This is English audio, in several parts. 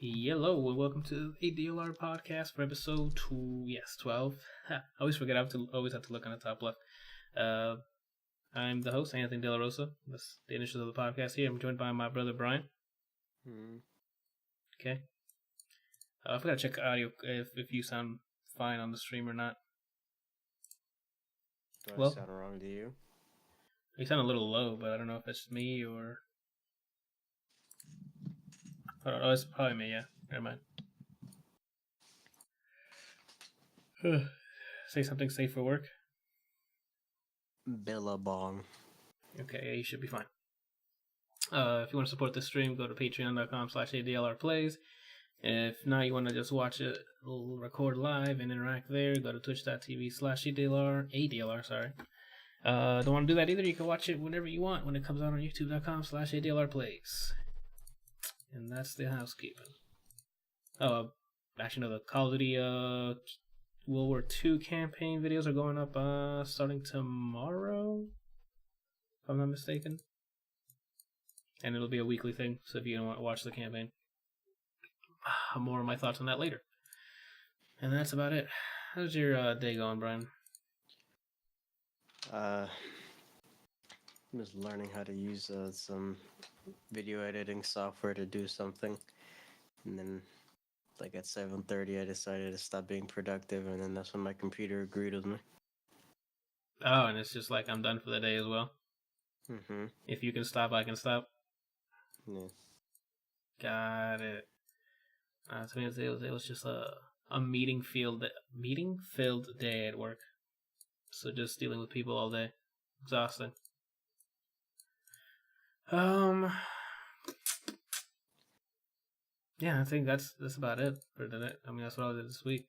Hello and welcome to the ADLR Podcast for episode 12. I always forget. Always have to look on the top left. I'm the host, Anthony De La Rosa. That's the initials of the podcast here. I'm joined by my brother Brian. Okay. I forgot to check audio if you sound fine on the stream or not. Do I sound wrong to you? You sound a little low, but I don't know if it's me or... Oh, it's probably me, yeah. Never mind. Say something safe for work. Billabong. Okay, yeah, you should be fine. If you want to support the stream, go to patreon.com/ADLRplays. If not, you want to just watch it, we'll record live and interact there. Go to twitch.tv/ADLR, sorry. Don't want to do that either, you can watch it whenever you want when it comes out on youtube.com/ADLRplays. And that's the housekeeping. Oh, actually, no, the Call of Duty World War II campaign videos are going up starting tomorrow, if I'm not mistaken. And it'll be a weekly thing, so if you don't want to watch the campaign. More of my thoughts on that later. And that's about it. How's your day going, Brian? I'm just learning how to use some video editing software to do something. And then, like at 7:30, I decided to stop being productive, and then that's when my computer agreed with me. Oh, and it's just like I'm done for the day as well? Mm-hmm. If you can stop, I can stop? Yeah. Got it. To me, it was just a meeting-filled day at work. So just dealing with people all day. Exhausting. Yeah, I think that's about it for today. I mean, that's what I did this week.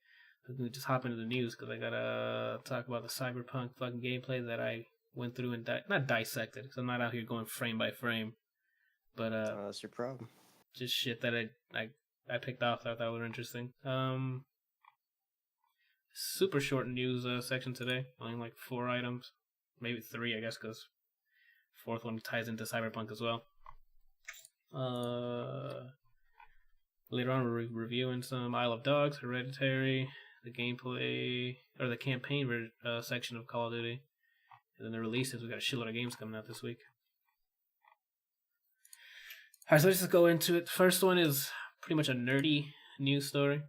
Let me just hop into the news because I gotta talk about the Cyberpunk fucking gameplay that I went through and not dissected because I'm not out here going frame by frame, but that's your problem. Just shit that I picked off that I thought were interesting. Super short news section today, only like 4 items, maybe 3, I guess, because fourth one ties into Cyberpunk as well. Later on, we're reviewing some Isle of Dogs, Hereditary, the gameplay, or the campaign section of Call of Duty. And then the releases, we got a shitload of games coming out this week. Alright, so let's just go into it. First one is pretty much a nerdy news story.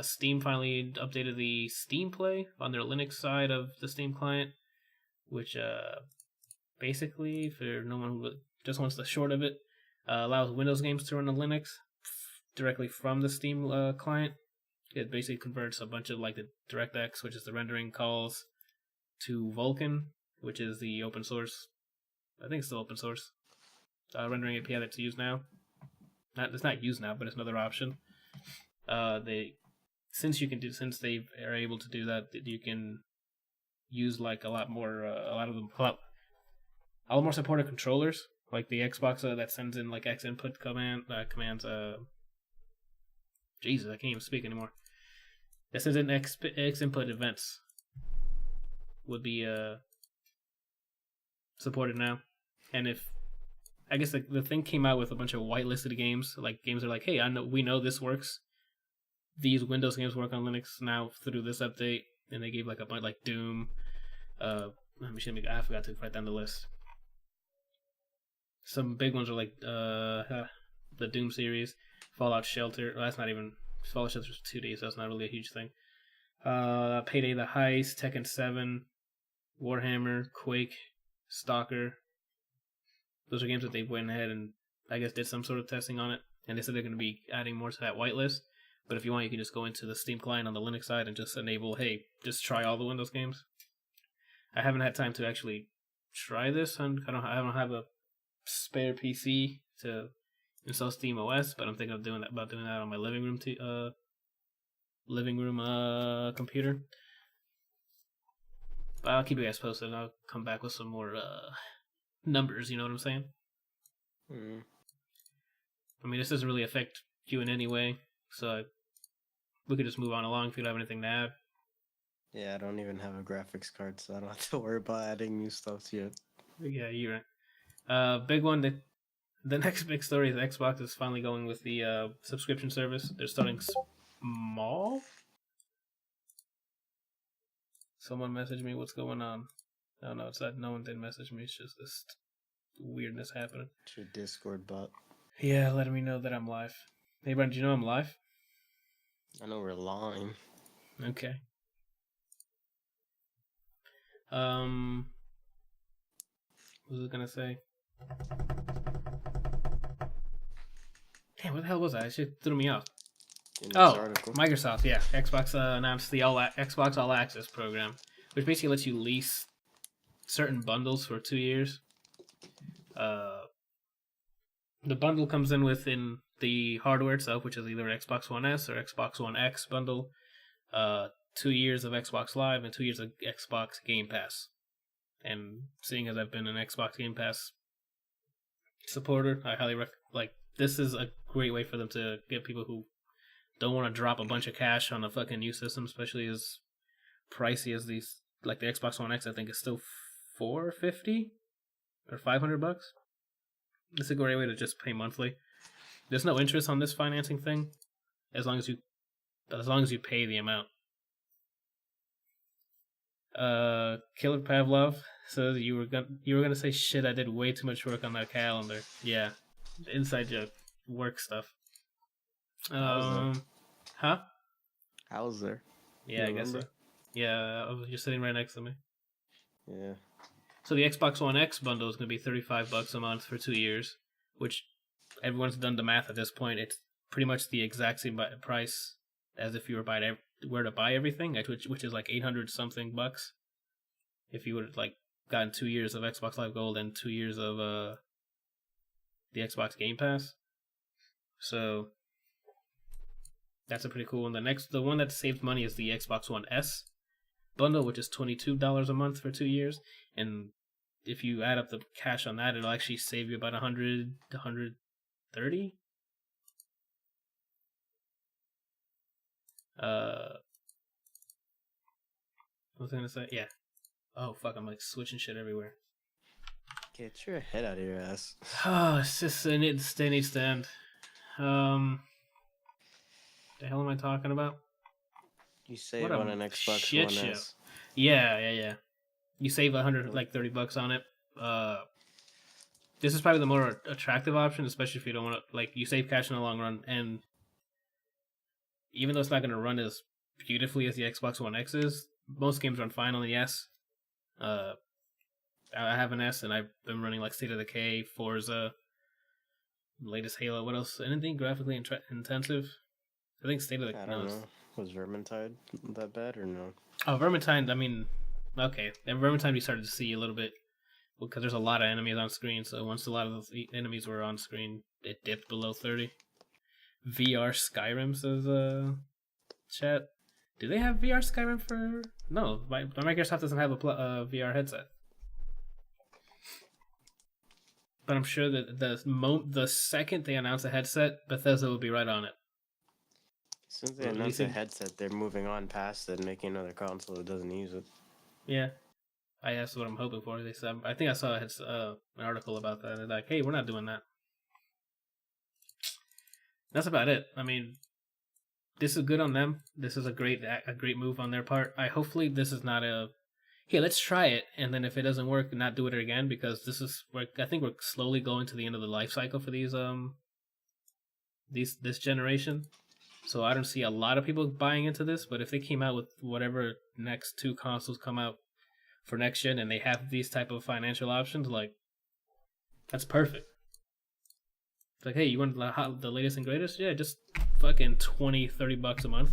Steam finally updated the Steam Play on their Linux side of the Steam client, which basically, for no one who just wants the short of it, allows Windows games to run on Linux directly from the Steam client. It basically converts a bunch of like the DirectX, which is the rendering calls, to Vulkan, which is the open source. I think it's still open source rendering API that's used now. It's not used now, but it's another option. Since they are able to do that, you can use like a lot more more supported controllers, like the Xbox that sends in like X input commands. Jesus, I can't even speak anymore. That sends in X input events would be supported now, and if I guess the thing came out with a bunch of whitelisted games, like games are like, hey, we know this works. These Windows games work on Linux now through this update, and they gave like a bunch like Doom. I forgot to write down the list. Some big ones are like the Doom series, Fallout Shelter. Well, that's not even Fallout Shelter's 2D, so that's not really a huge thing. Payday the Heist, Tekken 7, Warhammer, Quake, Stalker. Those are games that they went ahead and I guess did some sort of testing on it, and they said they're going to be adding more to that whitelist. But if you want, you can just go into the Steam client on the Linux side and just enable, hey, just try all the Windows games. I haven't had time to actually try this. I don't have a spare PC to install Steam OS, but I'm thinking of doing that on my living room computer. But I'll keep you guys posted, and I'll come back with some more numbers. You know what I'm saying? I mean, this doesn't really affect you in any way, so we could just move on along if you don't have anything to add. Yeah, I don't even have a graphics card, so I don't have to worry about adding new stuff yet. Yeah, you're right. Big one that The next big story is Xbox is finally going with the subscription service. They're starting small. Someone messaged me. What's going on? Oh no, it's that no one did message me. It's just this weirdness happening. It's your Discord bot. Yeah, letting me know that I'm live. Hey, Brian, do you know I'm live? I know we're lying. Okay. What was I gonna say? Damn, what the hell was that? It shit threw me off. Article. Microsoft, yeah. Xbox announced the Xbox All Access program, which basically lets you lease certain bundles for 2 years. The bundle comes in within the hardware itself, which is either Xbox One S or Xbox One X bundle. 2 years of Xbox Live and 2 years of Xbox Game Pass. And seeing as I've been an Xbox Game Pass supporter, I highly this is a great way for them to get people who don't want to drop a bunch of cash on a fucking new system, especially as pricey as these. Like the Xbox One X, I think is still $450 or $500. It's a great way to just pay monthly. There's no interest on this financing thing, as long as you pay the amount. Killer Pavlov says you were gonna say shit. I did way too much work on that calendar. Yeah, inside joke, work stuff. Huh? I was there. Yeah, I guess so. Yeah, you're sitting right next to me. Yeah. So the Xbox One X bundle is gonna be $35 a month for 2 years, which everyone's done the math at this point. It's pretty much the exact same price as if you were to buy everything, which is like 800 something bucks. If you would have like gotten 2 years of Xbox Live Gold and 2 years of the Xbox Game Pass. So that's a pretty cool one. The one that saved money is the Xbox One S bundle, which is $22 a month for 2 years. And if you add up the cash on that, it'll actually save you about $100 to $130. What was I gonna say? Yeah. Oh fuck! I'm like switching shit everywhere. Get your head out of your ass. Oh, it's just it needs to end. The hell am I talking about? You save on an Xbox One S. Yeah. You save $130 on it. This is probably the more attractive option, especially if you don't want to you save cash in the long run. And even though it's not going to run as beautifully as the Xbox One X is, most games run fine on the S. I have an S, and I've been running like State of Decay, Forza, latest Halo. What else? Anything graphically intensive? I think State of Decay. I don't know. Was Vermintide that bad or no? Oh, Vermintide. I mean, okay. And Vermintide, we started to see a little bit because there's a lot of enemies on screen. So once a lot of those enemies were on screen, it dipped below 30. VR Skyrim says chat. Do they have VR Skyrim for? No, Microsoft doesn't have a VR headset. But I'm sure that the second they announce a headset, Bethesda will be right on it. As soon as they announce a headset, they're moving on past it and making another console that doesn't use it. Yeah, that's what I'm hoping for. They said, I think I saw an article about that. They're like, hey, we're not doing that. That's about it. I mean, this is good on them. This is a great move on their part. Hopefully this is not hey, let's try it, and then if it doesn't work, not do it again, because I think we're slowly going to the end of the life cycle for this generation. So I don't see a lot of people buying into this, but if they came out with whatever next 2 consoles come out for next gen and they have these type of financial options, that's perfect. It's like, hey, you want the latest and greatest? Yeah, just fucking $20-$30 a month.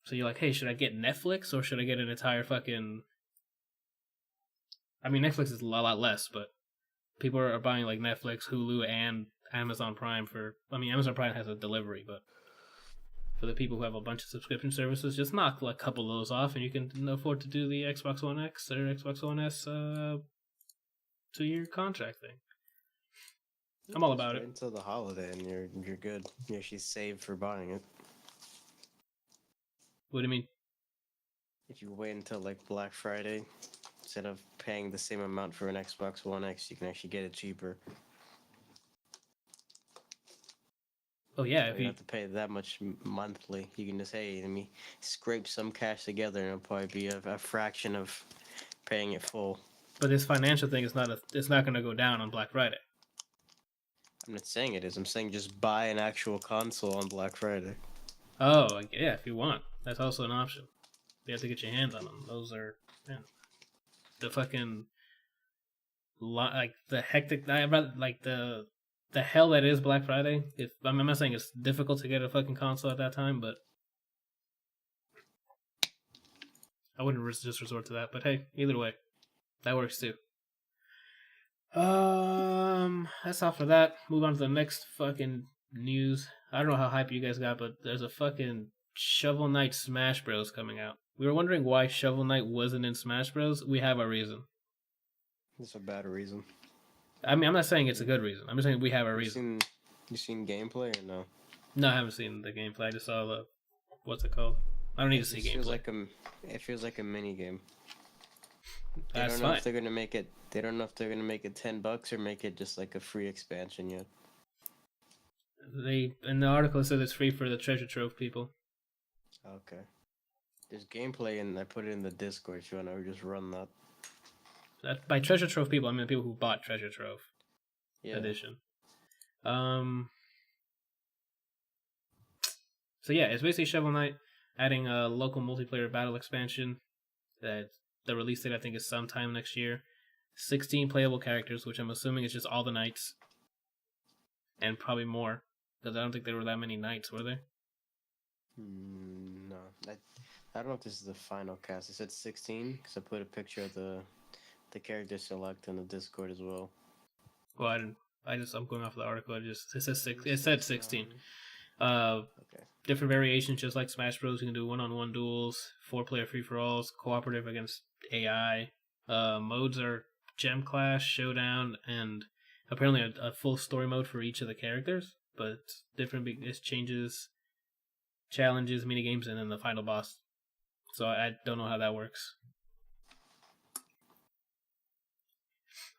So you're like, hey, should I get Netflix or should I get an entire fucking... I mean, Netflix is a lot less, but people are buying Netflix, Hulu, and Amazon Prime Amazon Prime has a delivery, but for the people who have a bunch of subscription services, just knock a couple of those off and you can afford to do the Xbox One X or Xbox One S 2-year contract thing. I'm all about it. Until the holiday and you're good. You actually save for buying it. What do you mean? If you wait until Black Friday Instead of paying the same amount for an Xbox One X, you can actually get it cheaper. Oh yeah, So if you don't you. have to pay that much monthly. You can just, hey, let me scrape some cash together, and it'll probably be a fraction of paying it full. But this financial thing is not a. It's not going to go down on Black Friday. I'm not saying it is. I'm saying just buy an actual console on Black Friday. Oh yeah, if you want, that's also an option. You have to get your hands on them. Those are man, the fucking like the hectic. I rather like the hell that is Black Friday. If I'm not saying it's difficult to get a fucking console at that time, but I wouldn't just resort to that. But hey, either way, that works too. That's all for that. Move on to the next fucking news. I don't know how hype you guys got, but there's a fucking Shovel Knight Smash Bros coming out. We were wondering why Shovel Knight wasn't in Smash Bros. We have a reason. It's a bad reason. I mean, I'm not saying it's a good reason. I'm just saying we have a reason. You seen gameplay or no? No, I haven't seen the gameplay. I just saw the what's it called? I don't need to see gameplay. It feels like a mini game. They That's don't know fine. if they're gonna make it. They don't know if they're gonna make it $10 or make it just like a free expansion yet. They in the article it says it's free for the treasure trove people. Okay. There's gameplay and I put it in the Discord if you wanna just run that. That by treasure trove people, I mean the people who bought treasure trove edition. So yeah, it's basically Shovel Knight adding a local multiplayer battle expansion. That the release date I think is sometime next year. 16 playable characters, which I'm assuming is just all the knights, and probably more, because I don't think there were that many knights, were there? No, I don't know if this is the final cast. It said 16 because I put a picture of the character select in the Discord as well. Well, I didn't. I'm going off the article. It said 16. Okay. Different variations, just like Smash Bros. You can do one-on-one duels, 4-player free-for-alls, cooperative against AI. Modes are Gem Clash, Showdown, and apparently a full story mode for each of the characters. But different. It changes, challenges, mini games, and then the final boss. So I don't know how that works.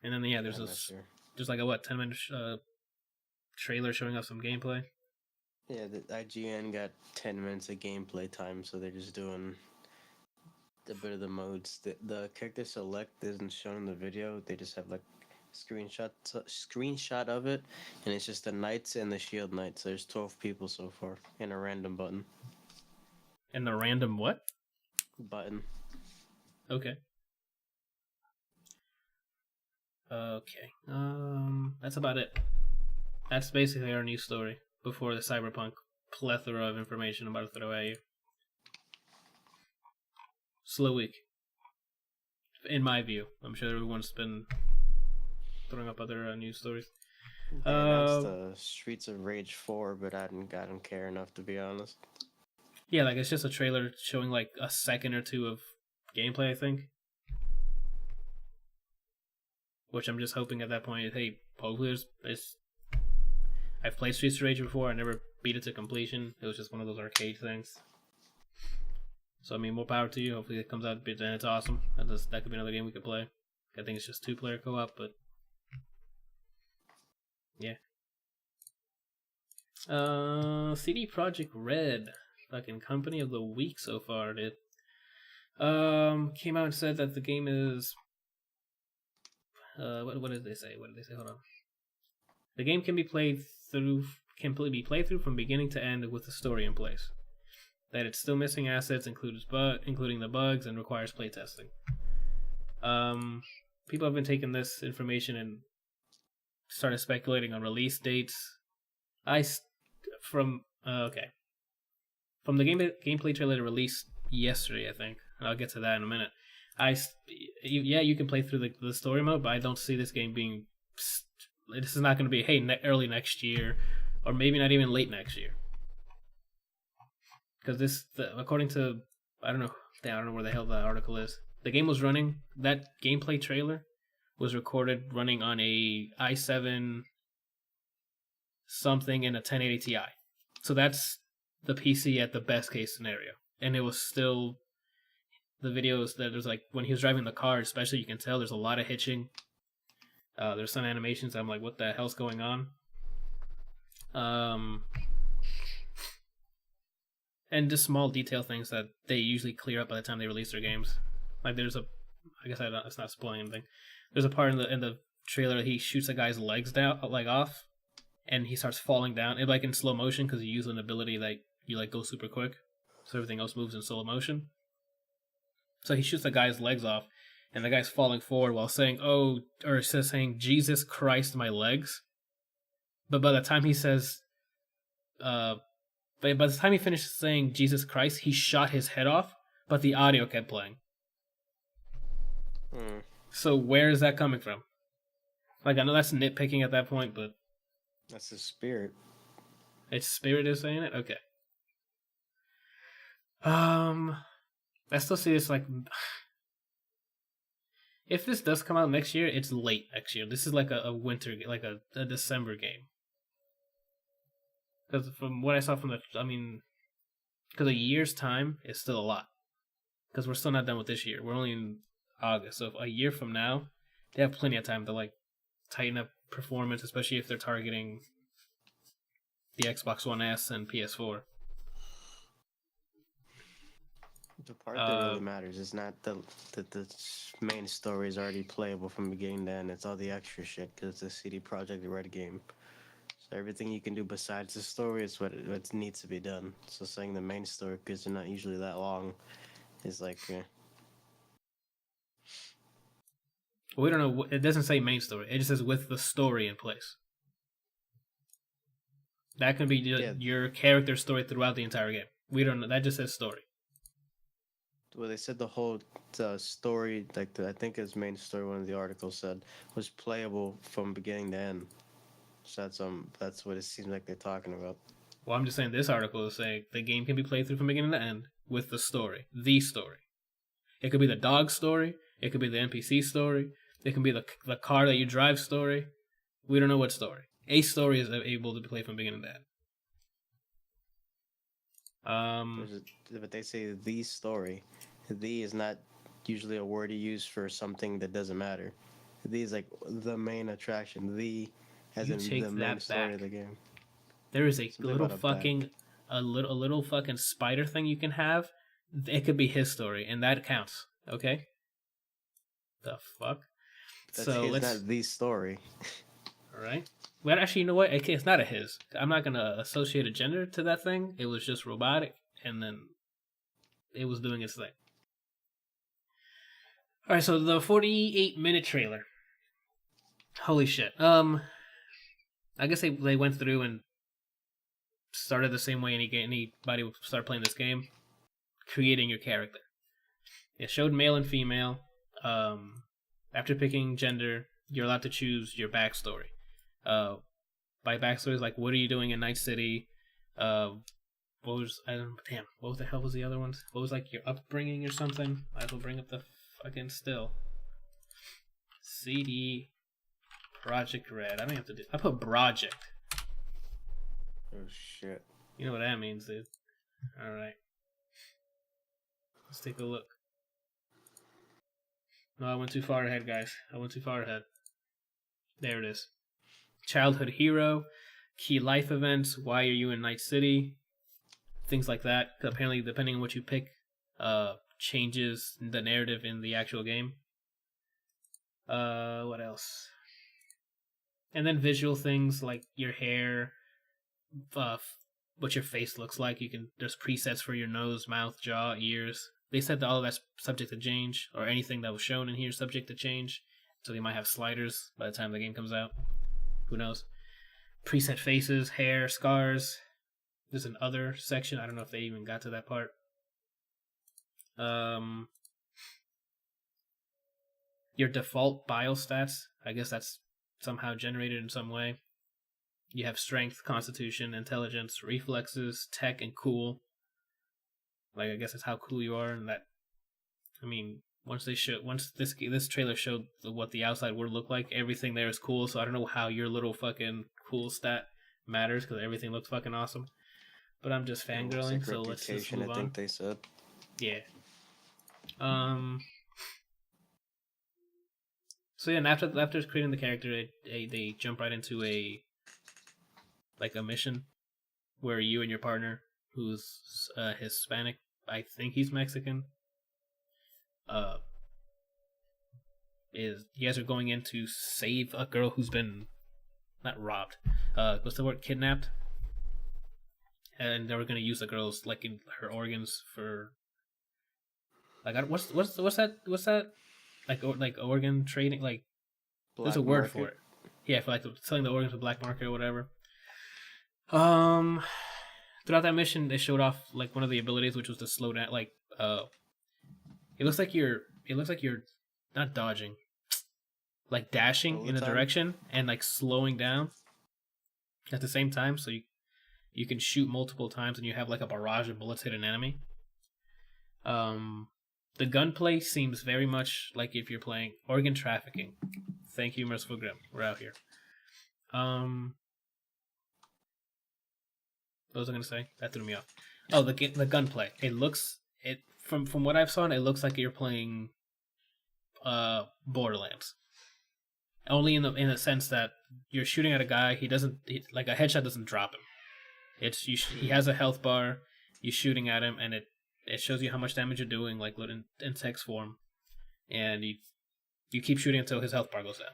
And then yeah, there's just like a 10-minute trailer showing off some gameplay. Yeah, the IGN got 10 minutes of gameplay time, so they're just doing a bit of the modes. The character select isn't shown in the video. They just have like screenshot of it, and it's just the knights and the shield knights. There's 12 people so far, and a random button. And the random what? Button. Okay. Okay. That's about it. That's basically our news story before the Cyberpunk plethora of information I'm about to throw at you. Slow week. In my view. I'm sure everyone's been throwing up other news stories. They announced the Streets of Rage 4, but I don't care enough to be honest. Yeah, like it's just a trailer showing like a second or two of gameplay, I think. Which I'm just hoping at that point, hey, hopefully I've played Streets of Rage before, I never beat it to completion. It was just one of those arcade things. So I mean, more power to you. Hopefully it comes out and it's awesome. That could be another game we could play. I think it's just 2-player co-op, but yeah. CD Projekt Red, fucking company of the week so far, dude. Came out and said that the game is what did they say? Hold on. The game can be played through from beginning to end with the story in place. That it's still missing assets, including the bugs, and requires playtesting. People have been taking this information and started speculating on release dates. From the gameplay trailer released yesterday, I think. And I'll get to that in a minute. You can play through the story mode, but I don't see this game being. This is not going to be early next year, or maybe not even late next year. Because according to I don't know where the hell the article is. The game was running. That gameplay trailer was recorded running on a i7 something and a 1080 Ti. So that's the PC at the best case scenario, and it was still the videos that there's like when he was driving the car, especially you can tell there's a lot of hitching. There's some animations. I'm like, what the hell's going on? And just small detail things that they usually clear up by the time they release their games. Like there's I guess it's not spoiling anything. There's a part in the trailer that he shoots a guy's legs down, like off, and he starts falling down. It like in slow motion because you use an ability that you like go super quick, so everything else moves in slow motion. So he shoots the guy's legs off, and the guy's falling forward while saying saying Jesus Christ, my legs. But by the time he says, by the time he finishes saying Jesus Christ, he shot his head off, but the audio kept playing. So where is that coming from? Like, I know that's nitpicking at that point, but that's his spirit. Its spirit is saying it? Okay. I still see this like, if this does come out next year, it's late next year. This is like a winter, like a December game. Because from what I saw from because a year's time is still a lot. Because we're still not done with this year. We're only in August. So a year from now, they have plenty of time to like tighten up performance, especially if they're targeting the Xbox One S and PS4. The part that really matters is not the main story is already playable from beginning to end. It's all the extra shit because it's a CD Projekt Red game. So everything you can do besides the story is what needs to be done. So saying the main story, because they're not usually that long, is like... We don't know. It doesn't say main story. It just says with the story in place. That can be your character story throughout the entire game. We don't know. That just says story. Well, they said the whole story, like I think his main story, one of the articles said, was playable from beginning to end. So that's what it seems like they're talking about. Well, I'm just saying this article is saying the game can be played through from beginning to end with the story. The story. It could be the dog story. It could be the NPC story. It can be the car that you drive story. We don't know what story. A story is able to be played from beginning to end. But they say the story. The is not usually a word you use for something that doesn't matter. The is like the main attraction. The as in the main story of the game. There is a little fucking spider thing you can have. It could be his story, and that counts. Okay. The fuck. That's not the story. All right. Well, actually, you know what? It's not a his. I'm not gonna associate a gender to that thing. It was just robotic, and then it was doing its thing. All right. So the 48-minute trailer. Holy shit. I guess they went through and started the same way anybody would start playing this game, creating your character. It showed male and female. After picking gender, you're allowed to choose your backstory. By backstories, like what are you doing in Night City? What the hell was the other ones? What was like your upbringing or something? I will bring up the fucking still. CD Projekt Red. I don't have to do. I put project. Oh shit. You know what that means, dude. All right. Let's take a look. No, I went too far ahead, guys. I went too far ahead. There it is. Childhood hero, key life events, why are you in Night City, things like that. Apparently, depending on what you pick, changes the narrative in the actual game. What else? And then visual things like your hair, what your face looks like. There's presets for your nose, mouth, jaw, ears. They said that all of that's subject to change, or anything that was shown in here is subject to change. So they might have sliders by the time the game comes out. Who knows? Preset faces, hair, scars. There's an other section. I don't know if they even got to that part. Your default biostats. I guess that's somehow generated in some way. You have strength, constitution, intelligence, reflexes, tech, and cool. Like, I guess it's how cool you are, and that. I mean, once this trailer showed what the outside would look like, everything there is cool. So I don't know how your little fucking cool stat matters because everything looks fucking awesome. But I'm just fangirling, so let's just move on. I think they said. Yeah. Um. So yeah, and after creating the character, they jump right into a mission where you and your partner, who's Hispanic, I think he's Mexican, uh, is you guys are going in to save a girl who's been not robbed, what's the word, kidnapped, and they were gonna use the girl's in her organs for what's that like organ trading, there's a Black word for market. it. Yeah, for selling the organs to black market or whatever. Um, Throughout that mission, they showed off one of the abilities, which was to slow down. It looks like you're not dodging, like dashing All the in a time. direction and slowing down at the same time. So you can shoot multiple times and you have a barrage of bullets hit an enemy. The gunplay seems very much like if you're playing organ trafficking. Thank you, Merciful Grim. We're out here. What was I gonna say? That threw me off. Oh, the gunplay. It from what I've seen, it looks like you're playing Borderlands. Only in the sense that you're shooting at a guy. A headshot doesn't drop him. He has a health bar. You're shooting at him, and it shows you how much damage you're doing, in text form, and you keep shooting until his health bar goes down.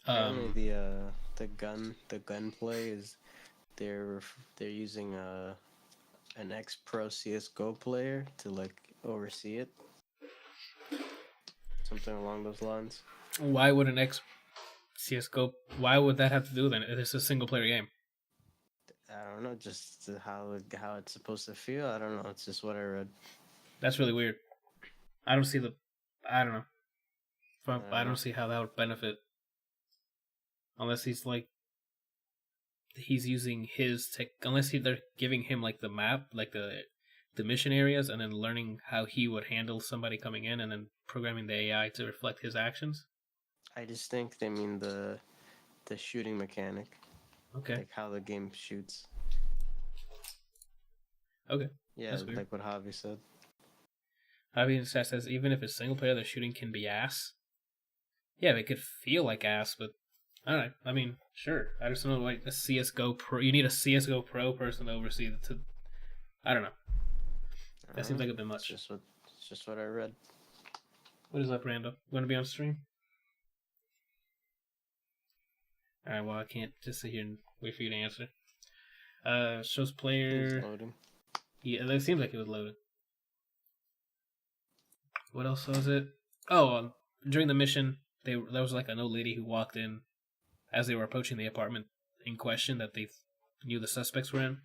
Apparently the gunplay is they're using an ex-pro CS:GO player to oversee it. Something along those lines. Why would an ex CS:GO? Why would that have to do then? It's a single player game. I don't know, just how it's supposed to feel. I don't know. It's just what I read. That's really weird. I don't see I don't know. I don't see how that would benefit. Unless he's he's using his tech. Unless they're giving him the map, the mission areas, and then learning how he would handle somebody coming in, and then programming the AI to reflect his actions. I just think they mean the shooting mechanic. Okay. How the game shoots. Okay. Yeah, that's weird. like what Javi said. Javi says even if it's single player, the shooting can be ass. Yeah, it could feel like ass, but all right. I mean, sure. I just don't know, a CS:GO pro. You need a CS:GO pro person to oversee it. I don't know. That seems like a bit much. It's just what I read. What is up, Rando? Want to be on stream? All right. Well, I can't just sit here and wait for you to answer. Shows player. It's loading. Yeah, it seems like it was loaded. What else was it? Oh, during the mission, there was an old lady who walked in as they were approaching the apartment in question that they knew the suspects were in.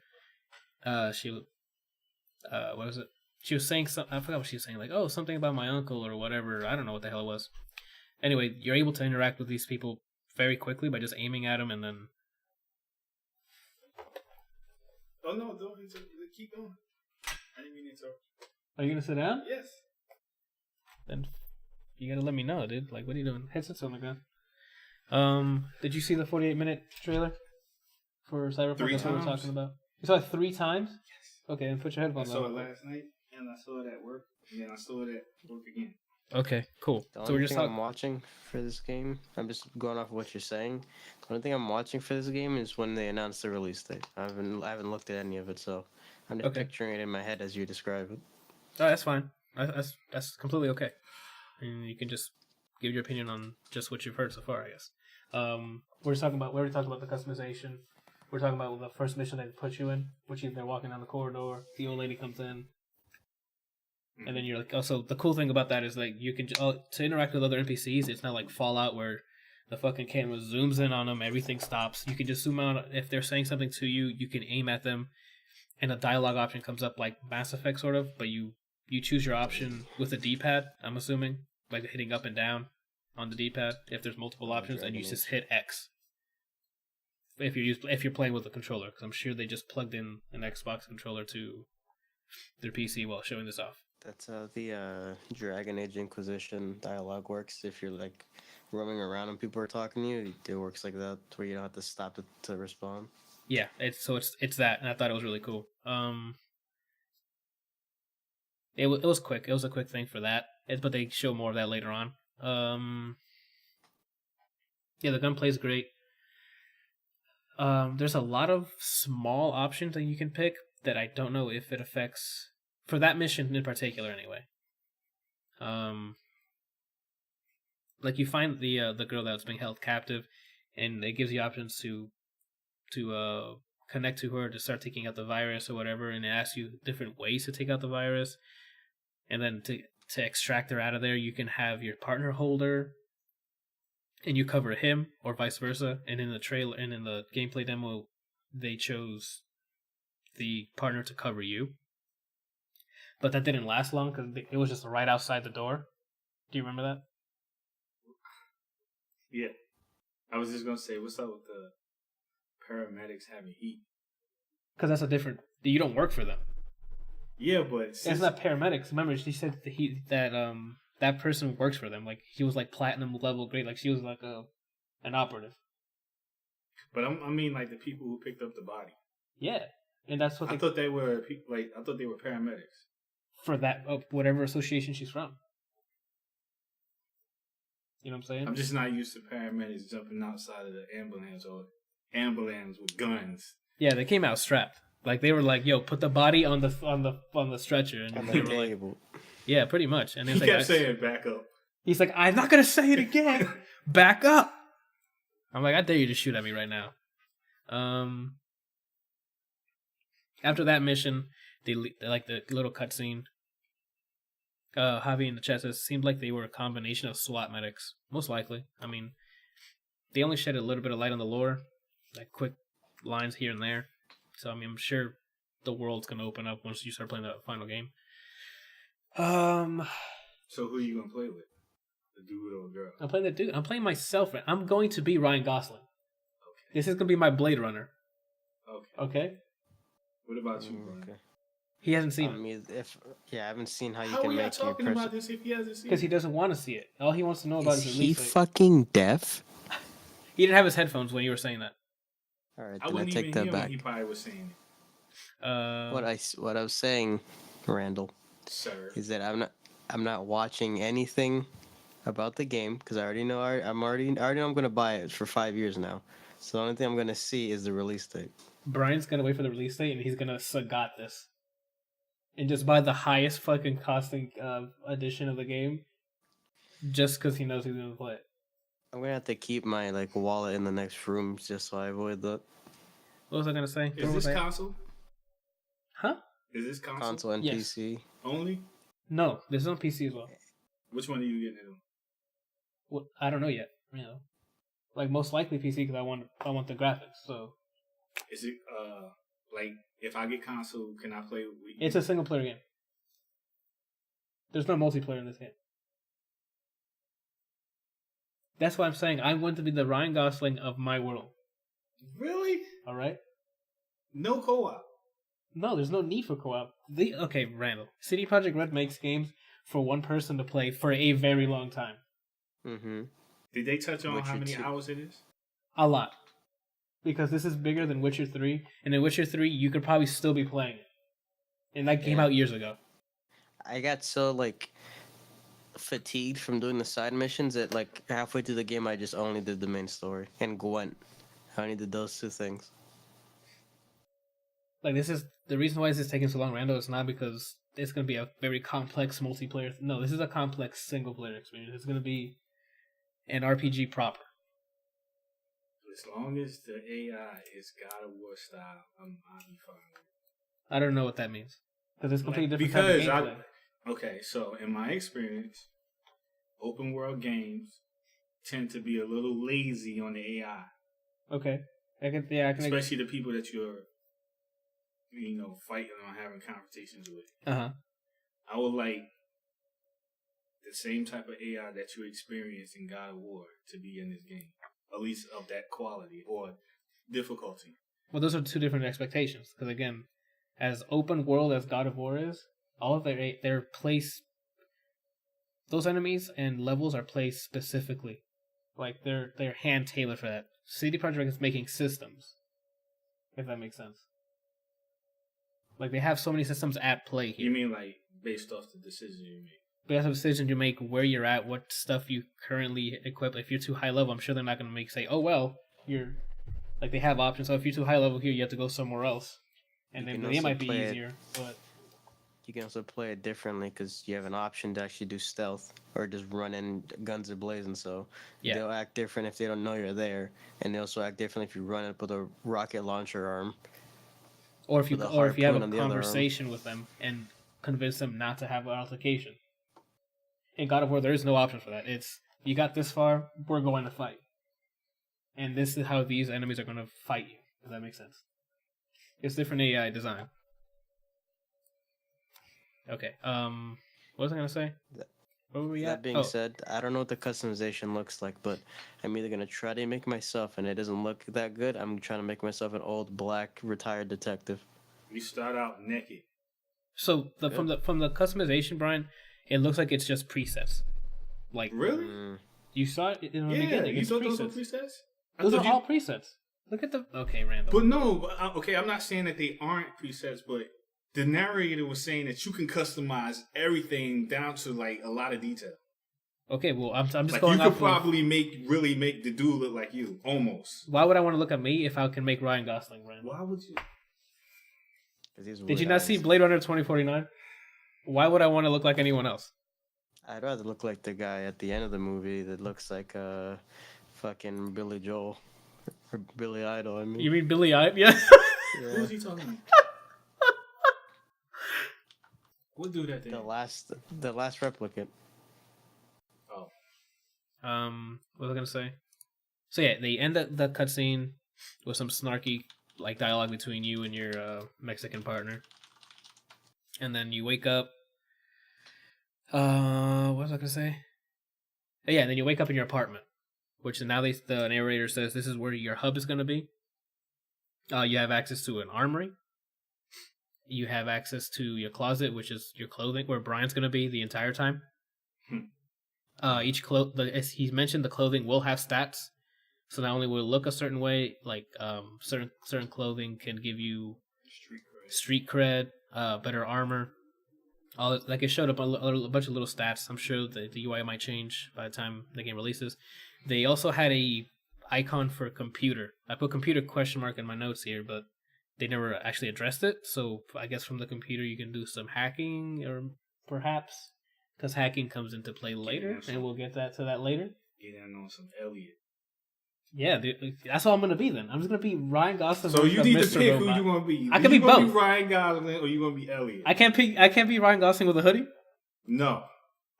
What was it? She was saying something. I forgot what she was saying. Something about my uncle or whatever. I don't know what the hell it was. Anyway, you're able to interact with these people very quickly by just aiming at them and then. Oh no! Don't keep going. I didn't mean to interrupt. Are you gonna sit down? Yes. Then you gotta let me know, dude. What are you doing? Headsets on the ground. Did you see the 48-minute trailer for Cyberpunk? 3 That's what we're times. talking about. You saw it 3 times? Yes. Okay, then put your I headphones saw on. it last night, and I saw it at work, and then I saw it at work again. Okay, cool. The So we're only just thing talking. I'm watching for this game, I'm just going off of what you're saying. The only thing I'm watching for this game is when they announce the release date. I haven't looked at any of it, so I'm just Okay. picturing it in my head as you describe it. Oh, that's fine. That's completely okay. And you can just give your opinion on just what you've heard so far, I guess. We already talking about the customization. We're talking about the first mission they put you in, which is they're walking down the corridor. The old lady comes in, and then you're also the cool thing about that is you can to interact with other NPCs. It's not like Fallout where the fucking camera zooms in on them, everything stops. You can just zoom out if they're saying something to you. You can aim at them, and a dialogue option comes up like Mass Effect sort of, but you choose your option with the D-pad. I'm assuming hitting up and down on the D-pad if there's multiple options, and you just hit X. If you're playing with a controller, because I'm sure they just plugged in an Xbox controller to their PC while showing this off. That's how the Dragon Age Inquisition dialogue works. If you're roaming around and people are talking to you, it works like that, where you don't have to stop it to respond. Yeah, it's that, and I thought it was really cool. It was quick. It was a quick thing for that. But they show more of that later on. Yeah, the gunplay is great. There's a lot of small options that you can pick that I don't know if it affects for that mission in particular. Anyway, like you find the girl that's being held captive, and it gives you options to connect to her to start taking out the virus or whatever, and it asks you different ways to take out the virus, and then to extract her out of there, you can have your partner hold her, and you cover him, or vice versa. And in the trailer and in the gameplay demo, they chose the partner to cover you, but that didn't last long because it was just right outside the door. Do you remember that? Yeah, I was just gonna say, what's up with the paramedics having heat? Because that's a different. You don't work for them. Yeah, but it's not paramedics. Remember, she said that person works for them. Like he was like platinum level grade. Like she was like an operative. But I mean, like the people who picked up the body. Yeah, and that's what I thought they were I thought they were paramedics for that whatever association she's from. You know what I'm saying? I'm just not used to paramedics jumping outside of the ambulance or ambulance with guns. Yeah, they came out strapped. Like they were like, "Yo, put the body on the stretcher," and they were like, "Yeah, pretty much." And he kept saying, "Back up." He's like, "I'm not gonna say it again. Back up." I'm like, "I dare you to shoot at me right now." After that mission, they like the little cutscene. Javi in the chat says, "Seemed like they were a combination of SWAT medics, most likely." I mean, they only shed a little bit of light on the lore, like quick lines here and there. So I mean, I'm sure the world's gonna open up once you start playing the final game. So who are you gonna play with? The dude or girl? I'm playing the dude. I'm playing myself. I'm going to be Ryan Gosling. Okay. This is gonna be my Blade Runner. Okay. What about you, Brian? Okay. He hasn't seen it. I haven't seen how you can make your person. How are you talking about this if he hasn't seen it? Because he doesn't want to see it. All he wants to know about is release date. He fucking deaf? He didn't have his headphones when you were saying that. All right, then I take that back. He probably was saying it. What I was saying, Randall, sir, is that I'm not watching anything about the game because I already know I'm gonna buy it for 5 years now. So the only thing I'm gonna see is the release date. Brian's gonna wait for the release date and he's gonna Sagat this and just buy the highest fucking costing edition of the game just because he knows he's gonna play it. I'm gonna have to keep my wallet in the next room just so I avoid that. What was I gonna say? Is this console? Huh? Is this console? Console and PC only? No, this is on PC as well. Which one are you getting it on? Well, I don't know yet. You know, like most likely PC because I want the graphics. So, is it like if I get console, can I play with you? It's a single player game. There's no multiplayer in this game. That's why I'm saying I'm going to be the Ryan Gosling of my world. Really? All right. No co-op. No, there's no need for co-op. Okay, Randall. CD Projekt Red makes games for one person to play for a very long time. Mm-hmm. Did they touch on how many hours it is? A lot. Because this is bigger than Witcher 3, and in Witcher 3, you could probably still be playing it. And that came out years ago. I got so, fatigued from doing the side missions that, halfway through the game, I just only did the main story. And Gwent. I only did those two things. This is... The reason why this is taking so long, Randall, is not because it's going to be a very complex multiplayer... No, this is a complex single-player experience. It's going to be an RPG proper. As long as the AI is God of War style, I'll be fine. I don't know what that means. Because it's completely different type of gameplay. Okay, so in my experience, open world games tend to be a little lazy on the AI. Okay. I can especially the people that you're, fighting or having conversations with. Uh-huh. I would like the same type of AI that you experience in God of War to be in this game. At least of that quality or difficulty. Well, those are two different expectations. Because again, as open world as God of War is, all of their place, those enemies and levels are placed specifically. They're hand tailored for that. CD Projekt is making systems. If that makes sense. Like they have so many systems at play here. You mean like based off the decision you make? Based on the decision you make, where you're at, what stuff you currently equip. If you're too high level, I'm sure they're not going to say, oh well, you're like they have options. So if you're too high level here, you have to go somewhere else, and then it might be easier. But you can also play it differently because you have an option to actually do stealth or just run in guns are blazing. So they'll act different if they don't know you're there, and they also act differently if you run up with a rocket launcher arm. Or if you have a conversation with them and convince them not to have an altercation. In God of War, there is no option for that. It's, you got this far, we're going to fight. And this is how these enemies are going to fight you. Does that make sense? It's different AI design. Okay, what was I going to say? Where were we at? That being said, I don't know what the customization looks like, but I'm either going to try to make myself, and it doesn't look that good, I'm trying to make myself an old black retired detective. We start out naked. So from the customization, Brian, it looks like it's just presets. Like really? You saw it in the beginning. You it's thought presets. those were presets? Those are all presets. Look at the Randall. But no, okay, I'm not saying that they aren't presets, but the narrator was saying that you can customize everything down to like a lot of detail. Okay, well, I'm just like going. You could probably make the dude look like you, almost. Why would I want to look at me if I can make Ryan Gosling, Randall? Why would you? Did you not see Blade Runner 2049? Why would I want to look like anyone else? I'd rather look like the guy at the end of the movie that looks like fucking Billy Joel. Or Billy Idol, I mean. You mean Billy Idol? Yeah. Who is he talking about? What dude that thing? The last replicant. Oh. What was I gonna say? So yeah, they end the cutscene with some snarky like dialogue between you and your Mexican partner, and then you wake up. What was I gonna say? Yeah, and then you wake up in your apartment, which now the narrator says this is where your hub is gonna be. You have access to an armory. You have access to your closet, which is your clothing, where Brian's gonna be the entire time. As he's mentioned, the clothing will have stats. So not only will it look a certain way, like certain clothing can give you street cred, better armor. Like it showed up a bunch of little stats. I'm sure the UI might change by the time the game releases. They also had a icon for computer. I put computer question mark in my notes here, but they never actually addressed it. So I guess from the computer you can do some hacking, or perhaps because hacking comes into play later, and we'll get to that later. Get in on some Elliot. Yeah, dude, that's all I'm gonna be then. I'm just gonna be Ryan Gosling. So you need Mr. to pick Robot. who you want to be. I can be both. You Ryan Gosling or you gonna be Elliot? I can't be Ryan Gosling with a hoodie. No,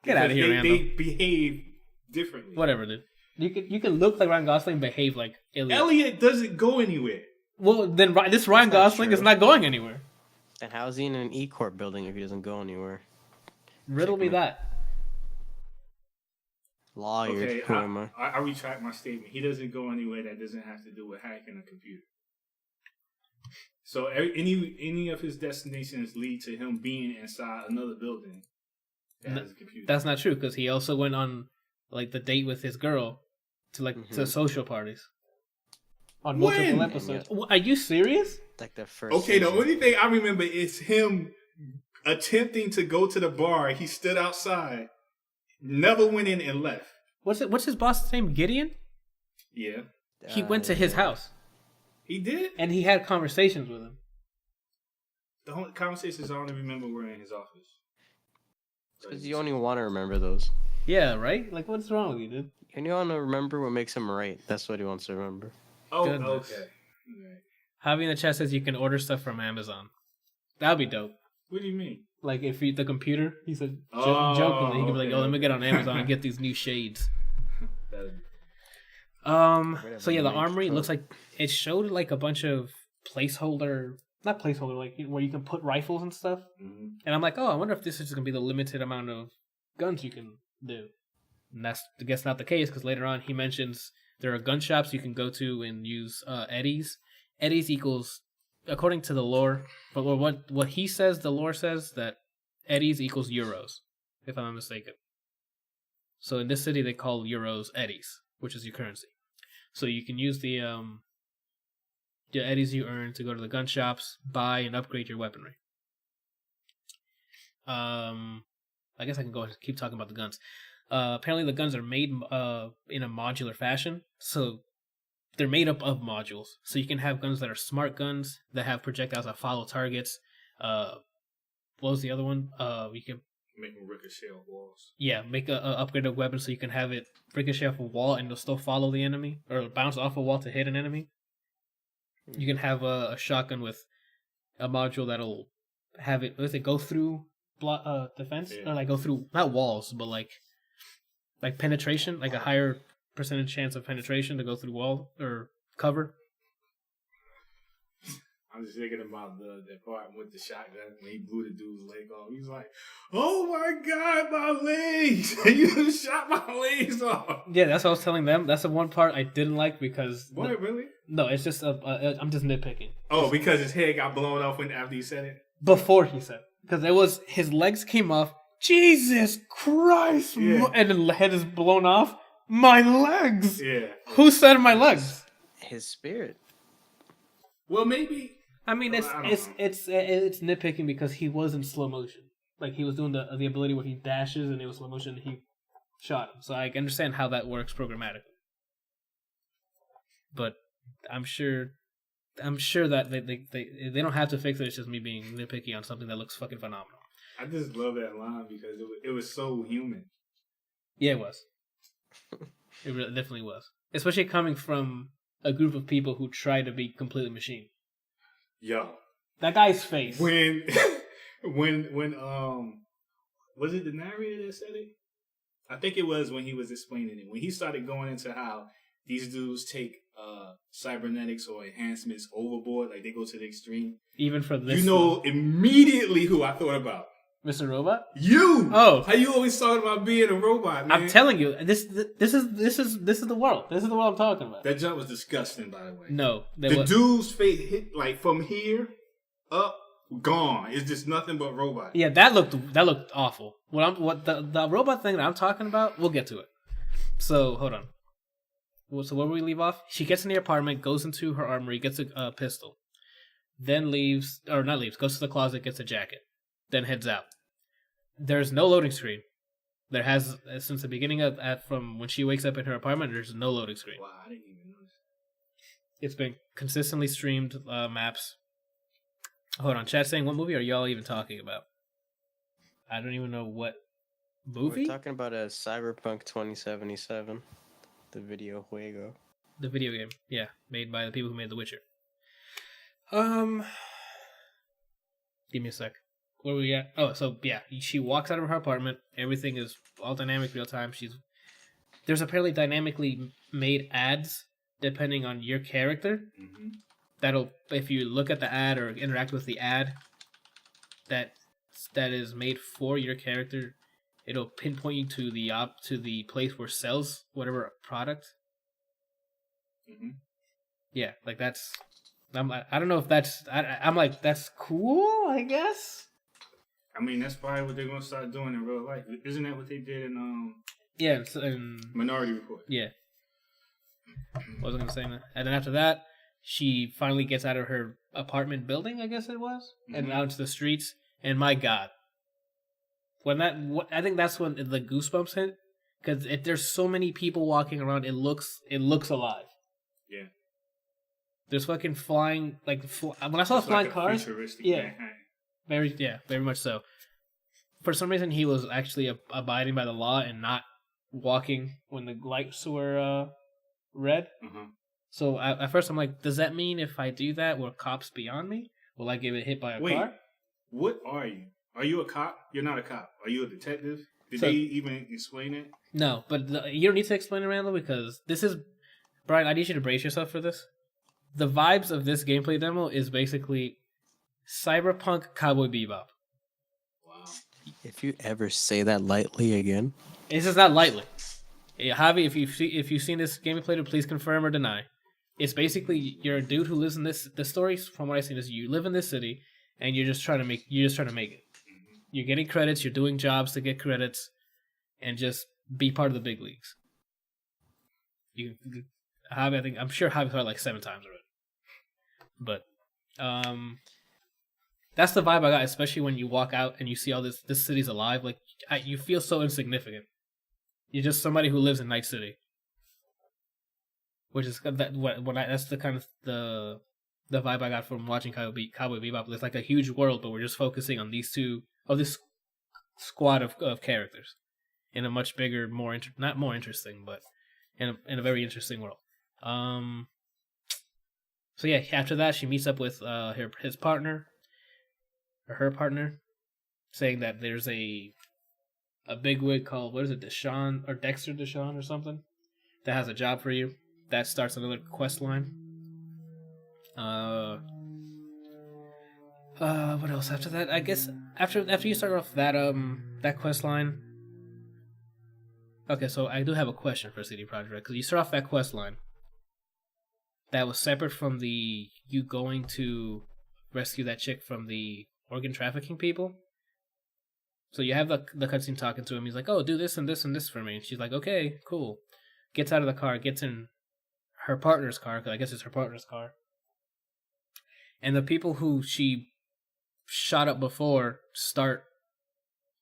get out of here, Randall. They behave differently. Whatever, dude. You can look like Ryan Gosling, and behave like Elliot. Elliot doesn't go anywhere. Well, then this Ryan Gosling is not going anywhere. Then how's he in an E-Corp building if he doesn't go anywhere? Riddle me that. Lawyer. Okay, I retract my statement. He doesn't go anywhere that doesn't have to do with hacking a computer. So any of his destinations lead to him being inside another building that has a computer. That's not true, because he also went on like the date with his girl to to social parties on multiple episodes. Yeah. Are you serious? Like the first. Okay, season. The only thing I remember is him attempting to go to the bar. He stood outside. Never went in and left. What's his boss's name? Gideon? Yeah. He went to his house. He did? And he had conversations with him. The only conversations I only remember were in his office. Because you only want to remember those. Yeah, right? Like, what's wrong with you, dude? You only want to remember what makes him right. That's what he wants to remember. Oh, Goodness. Okay. Right. Javi in the chat says you can order stuff from Amazon. That'd be dope. What do you mean? Like, if the computer, he said, jokingly, he could be like, let me get on Amazon and get these new shades. So yeah, the armory looks like it showed like a bunch of not placeholder, like where you can put rifles and stuff. Mm-hmm. And I'm like, I wonder if this is going to be the limited amount of guns you can do. And that's, I guess, not the case, because later on he mentions there are gun shops you can go to and use eddies. Eddies equals, according to the lore, but what he says, the lore says that eddies equals euros, if I'm not mistaken. So in this city they call euros eddies, which is your currency. So you can use the eddies you earn to go to the gun shops, buy and upgrade your weaponry. I guess I can go ahead and keep talking about the guns. Apparently the guns are made in a modular fashion, so they're made up of modules. So you can have guns that are smart guns that have projectiles that follow targets. What was the other one? You can make them ricochet off walls. Yeah, make a upgraded weapon so you can have it ricochet off a wall and it'll still follow the enemy, or bounce off a wall to hit an enemy. You can have a shotgun with a module that'll have it. Let's say go through defense, or like go through not walls, but like penetration, like a higher percentage chance of penetration to go through wall or cover. I'm just thinking about the part with the shotgun when he blew the dude's leg off. He was like, "Oh my god, my legs! You shot my legs off." Yeah, that's what I was telling them. That's the one part I didn't like because. What, really? No, it's just I'm just nitpicking. Oh, because his head got blown off after he said it. Before he said, because it was his legs came off. Jesus Christ! Yeah. And the head is blown off. My legs. Yeah. Who said my legs? His spirit. Well, maybe. I mean, it's nitpicking because he was in slow motion. Like he was doing the ability where he dashes and it was slow motion and he shot him. So I understand how that works programmatically. But I'm sure that they don't have to fix it. It's just me being nitpicky on something that looks fucking phenomenal. I just love that line because it was so human. Yeah, it was. It definitely was. Especially coming from a group of people who try to be completely machine. Yo. That guy's face. When was it the narrator that said it? I think it was when he was explaining it. When he started going into how these dudes take cybernetics or enhancements overboard, like they go to the extreme. Even for this, immediately who I thought about. Mr. Robot? You! Oh. How you always talking about being a robot, man? I'm telling you, this is the world. This is the world I'm talking about. That jump was disgusting, by the way. No. The dude's face hit, like, from here up, gone. It's just nothing but robot. Yeah, that looked awful. What the robot thing that I'm talking about, we'll get to it. So, hold on. So where we leave off? She gets in the apartment, goes into her armory, gets a pistol. Then goes to the closet, gets a jacket. Then heads out. There's no loading screen. There has, since the beginning from when she wakes up in her apartment, there's no loading screen. Wow, I didn't even notice. It's been consistently streamed maps. Hold on, chat saying, what movie are y'all even talking about? I don't even know what movie? We're talking about a Cyberpunk 2077, the video juego. The video game, yeah, made by the people who made The Witcher. Give me a sec. Where we at? Oh, so yeah, she walks out of her apartment. Everything is all dynamic, real time. There's apparently dynamically made ads depending on your character. Mm-hmm. That'll, if you look at the ad or interact with the ad that is made for your character, it'll pinpoint you to the place where sells whatever product. Mm-hmm. Yeah, like that's. I don't know if that's. I'm like, that's cool, I guess. I mean, that's probably what they're gonna start doing in real life. Isn't that what they did in Yeah, in Minority Report? Yeah. What was I gonna say? And then after that, she finally gets out of her apartment building, I guess it was, and out into the streets. And my God, I think that's when the goosebumps hit, because there's so many people walking around, it looks alive. Yeah. There's fucking flying when I saw the flying cars. Yeah. Very much so. For some reason, he was actually abiding by the law and not walking when the lights were red. Uh-huh. So at first, I'm like, does that mean if I do that, will cops be on me? Will I get hit by a car? What are you? Are you a cop? You're not a cop. Are you a detective? Did they even explain it? No, but you don't need to explain it, Randall, because this is... Brian, I need you to brace yourself for this. The vibes of this gameplay demo is basically Cyberpunk Cowboy Bebop. Wow. If you ever say that lightly again. It's just not lightly. Javi, if you've seen this gameplay, please confirm or deny. It's basically you're a dude who lives in this. The story, from what I've seen, is you live in this city and you're just trying to make it. Mm-hmm. You're getting credits. You're doing jobs to get credits, and just be part of the big leagues. I'm sure Javi's heard like 7 times already. But That's the vibe I got, especially when you walk out and you see all this city's alive. Like, you feel so insignificant. You're just somebody who lives in Night City, which is that's the kind of the vibe I got from watching Cowboy Bebop. It's like a huge world, but we're just focusing on this squad of characters in a much bigger, not more interesting, but in a very interesting world. So yeah, after that she meets up with his partner or her partner, saying that there's a bigwig called, what is it, Deshaun or Dexter Deshaun or something, that has a job for you. That starts another quest line. What else after that? I guess after you start off that quest line. Okay, so I do have a question for CD Projekt Red, because you start off that quest line that was separate from you going to rescue that chick from the organ trafficking people. So you have the cutscene talking to him. He's like, "Oh, do this and this and this for me." And she's like, "Okay, cool." Gets out of the car, gets in her partner's car, because I guess it's her partner's car. And the people who she shot up before start,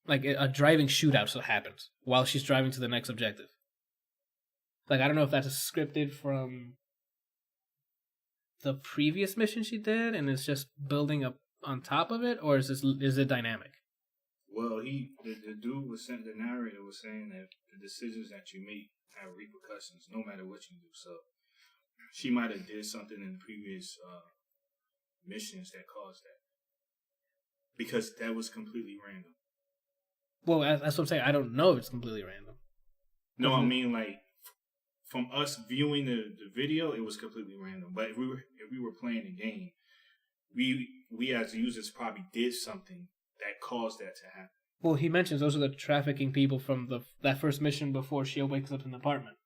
like, a driving shootout so happens while she's driving to the next objective. Like, I don't know if that's scripted from the previous mission she did and it's just building up on top of it, or is it dynamic? Well, the dude the narrator was saying that the decisions that you make have repercussions no matter what you do. So she might have did something in the previous missions that caused that, because that was completely random. Well, that's what I'm saying. I don't know if it's completely random. No, I mean, like, from us viewing the video, it was completely random. But if we were playing the game, we as users probably did something that caused that to happen. Well, he mentions those are the trafficking people from that first mission before she wakes up in the apartment.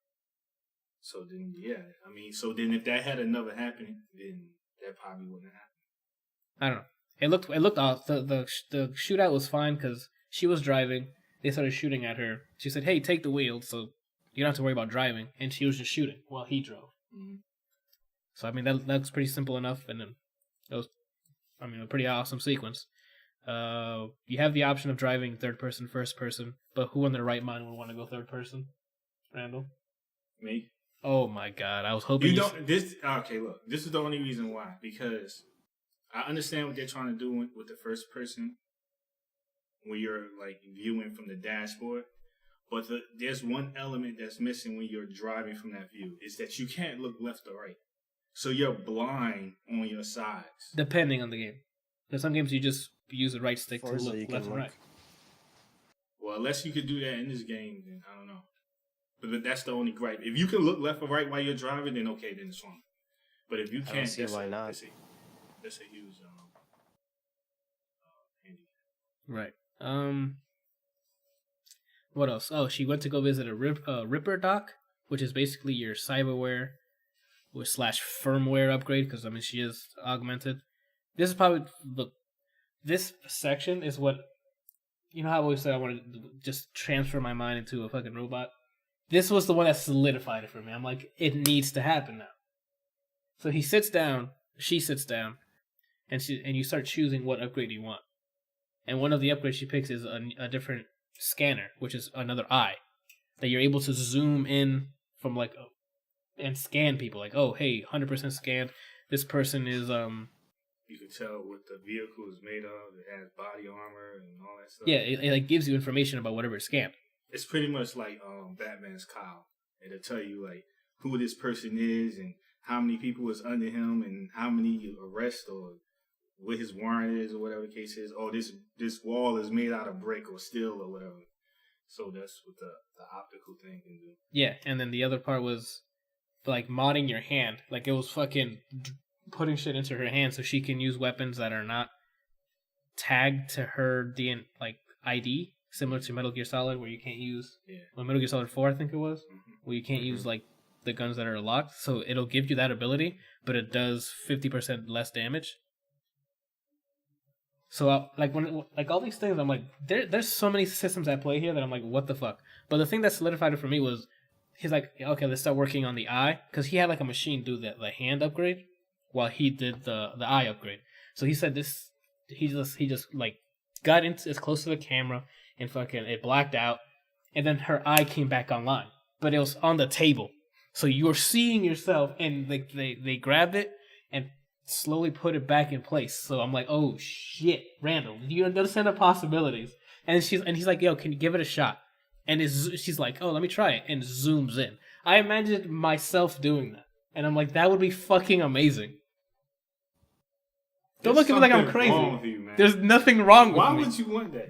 So then, yeah, I mean, so then if that had another happened, then that probably wouldn't have happened. I don't know. It looked off. The shootout was fine because she was driving. They started shooting at her. She said, "Hey, take the wheel, so you don't have to worry about driving." And she was just shooting while he drove. Mm-hmm. So I mean, that's pretty simple enough, and then it was, I mean, a pretty awesome sequence. You have the option of driving third person, first person, but who in their right mind would want to go third person? Randall? Me? Oh my god, I was hoping okay, look, this is the only reason why, because I understand what they're trying to do with the first person when you're, like, viewing from the dashboard, but there's one element that's missing when you're driving from that view, is that you can't look left or right. So you're blind on your sides. Depending on the game. There's some games you just use the right stick Forza, to look left and right. Well, unless you could do that in this game, then I don't know. But that's the only gripe. If you can look left or right while you're driving, then okay, then it's fine. But if you can't, I don't see why not. That's a huge handy. Right. What else? Oh, she went to go visit a Ripper dock, which is basically your cyberware / firmware upgrade, because I mean she is augmented. This is probably this section is what, you know how I always said I want to just transfer my mind into a fucking robot. This was the one that solidified it for me. I'm like, it needs to happen now. So she sits down, and you start choosing what upgrade you want. And one of the upgrades she picks is a different scanner, which is another eye that you're able to zoom in from, like, and scan people. Like, oh, hey, 100% scanned. This person is You can tell what the vehicle is made of. It has body armor and all that stuff. Yeah, it like gives you information about whatever it's scanned. It's pretty much like Batman's Kyle. It'll tell you, like, who this person is and how many people is under him and how many arrests or what his warrant is or whatever the case is. Oh, this wall is made out of brick or steel or whatever. So that's what the optical thing can do. Yeah, and then the other part was, like, modding your hand. Like, it was fucking putting shit into her hand so she can use weapons that are not tagged to her ID, similar to Metal Gear Solid, where you can't use... Yeah. Well, Metal Gear Solid 4, I think it was, where you can't use, like, the guns that are locked. So it'll give you that ability, but it does 50% less damage. So, when all these things, I'm like, there's so many systems at play here that I'm like, what the fuck? But the thing that solidified it for me was, he's like, okay, let's start working on the eye, because he had, like, a machine do the hand upgrade while he did the eye upgrade. So he said this he just like got into as close to the camera and fucking it blacked out, and then her eye came back online, but it was on the table, so you were seeing yourself, and they grabbed it and slowly put it back in place. So I'm like, oh shit, Randall, do you understand the possibilities? And he's like, yo, can you give it a shot? And she's like, oh, let me try it, and zooms in. I imagined myself doing that, and I'm like, that would be fucking amazing. Don't look at me like I'm crazy. You, there's nothing wrong with me. Why would you want that?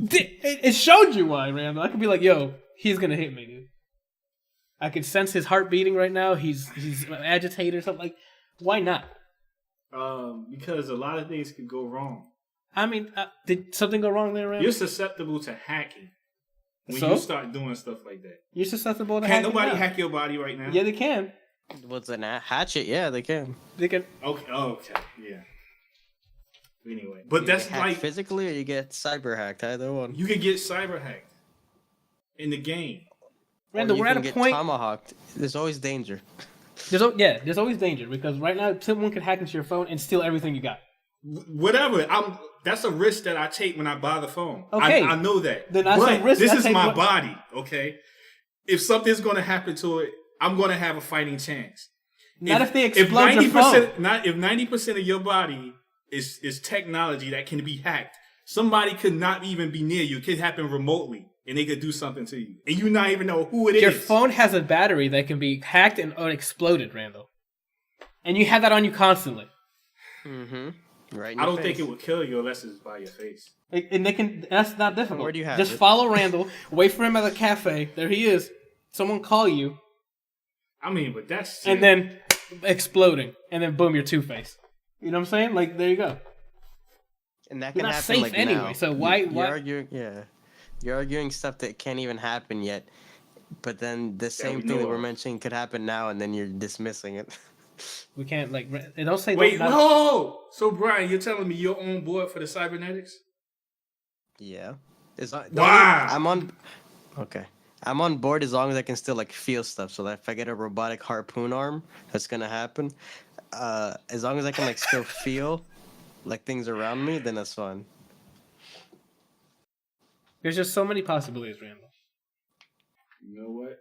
It showed you why, Randall. I could be like, yo, he's gonna hit me, dude. I can sense his heart beating right now. He's agitated or something. Like, why not? Because a lot of things could go wrong. I mean, did something go wrong there, Randall? You're susceptible to hacking when you start doing stuff like that. You're susceptible to hacking. Can't nobody hack your body right now? Yeah, they can. What's an hatchet? Yeah, they can. They can. Okay, yeah. Anyway, but that's like physically, or you get cyber hacked. Either one. You can get cyber hacked in the game. Randall, we're at a point. Tomahawked. There's always danger. There's always danger because right now someone can hack into your phone and steal everything you got. Whatever. That's a risk that I take when I buy the phone. Okay, I know that. Then that's a risk. This is my body. Okay, if something's gonna happen to it, I'm gonna have a fighting chance. Not if they explode your phone. If 90% of your body is technology that can be hacked, somebody could not even be near you. It could happen remotely, and they could do something to you, and you not even know who it is. Your phone has a battery that can be hacked and exploded, Randall, and you have that on you constantly. Mm-hmm. Right. I don't think it would kill you unless it's by your face. And they can. That's not difficult. Where do you have Just it? follow Randall. Wait for him at the cafe. There he is. Someone call you. I mean, but that's and then exploding, and then boom, you're Two-Face. You know what I'm saying? Like, there you go. And that You're can not happen safe like anyway. now. So why? You're arguing stuff that can't even happen yet. But then the same thing that we're mentioning could happen now, and then you're dismissing it. We can't like. Don't say. Wait, no. So Brian, you're telling me you're on board for the cybernetics? Yeah. Wow. I'm on. Okay. I'm on board as long as I can still like feel stuff. So that if I get a robotic harpoon arm, that's gonna happen. As long as I can like still feel like things around me, then that's fine. There's just so many possibilities, Randall. You know what?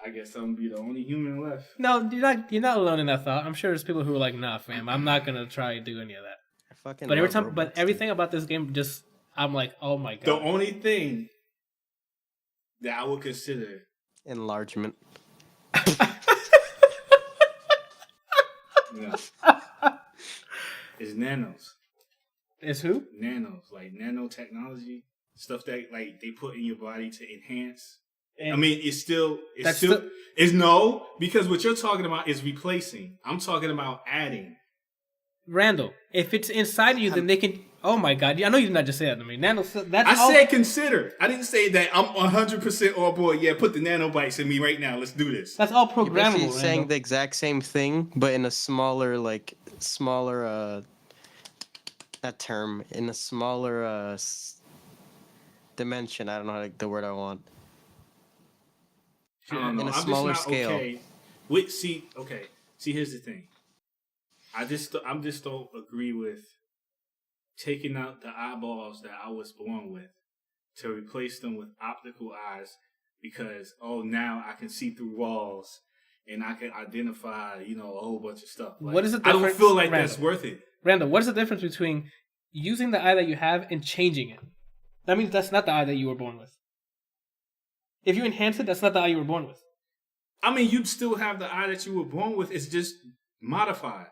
I guess I'm gonna be the only human left. No, you're not alone in that thought. I'm sure there's people who are like, nah, fam, I'm not gonna try to do any of that. But everything about this game, just I'm like, oh my god. The only thing that I would consider enlargement. Is nanos. Is who? Nanos, like nanotechnology, stuff that like they put in your body to enhance. And I mean, no, because what you're talking about is replacing. I'm talking about adding. Randall, if it's inside of you, then they can. Oh my god! I know you did not just say that to me. I said consider. I didn't say that I'm 100% on board. Yeah, put the nanobites in me right now. Let's do this. That's all programmable. You're saying the exact same thing, but in a smaller, in a smaller dimension. I don't know the word I want. In a smaller scale. Okay. See, here's the thing. I just don't agree with taking out the eyeballs that I was born with to replace them with optical eyes because now I can see through walls and I can identify, a whole bunch of stuff. Like, what is the difference? I don't feel like that's worth it. Randall, what is the difference between using the eye that you have and changing it? That means that's not the eye that you were born with. If you enhance it, that's not the eye you were born with. I mean, you'd still have the eye that you were born with. It's just modified.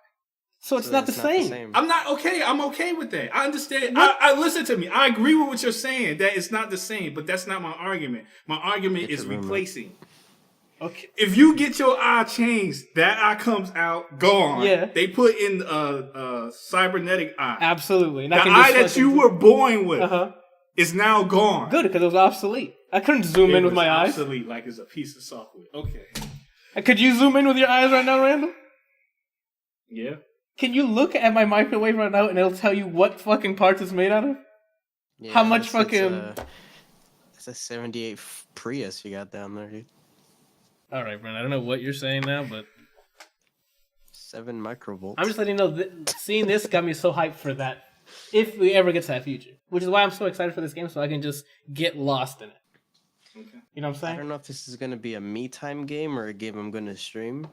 So it's not the same. I'm not okay. I'm okay with that. I understand. I listen to me. I agree with what you're saying, that it's not the same, but that's not my argument. My argument is replacing. Okay. If you get your eye changed, that eye comes out, gone. Yeah. They put in a cybernetic eye. Absolutely. The eye that you were born with is now gone. Good, because it was obsolete. I couldn't zoom in with my eyes. Obsolete, like it's a piece of software. Okay. Could you zoom in with your eyes right now, Randall? Yeah. Can you look at my microwave right now and it'll tell you what fucking parts it's made out of? Yeah, how much fucking... It's a 78 Prius you got down there, dude. Alright, Brent. I don't know what you're saying now, but... 7 microvolts. I'm just letting you know, seeing this got me so hyped for that If we ever get to that future. Which is why I'm so excited for this game, so I can just get lost in it. Okay. You know what I'm saying? I don't know if this is gonna be a me time game or a game I'm gonna stream,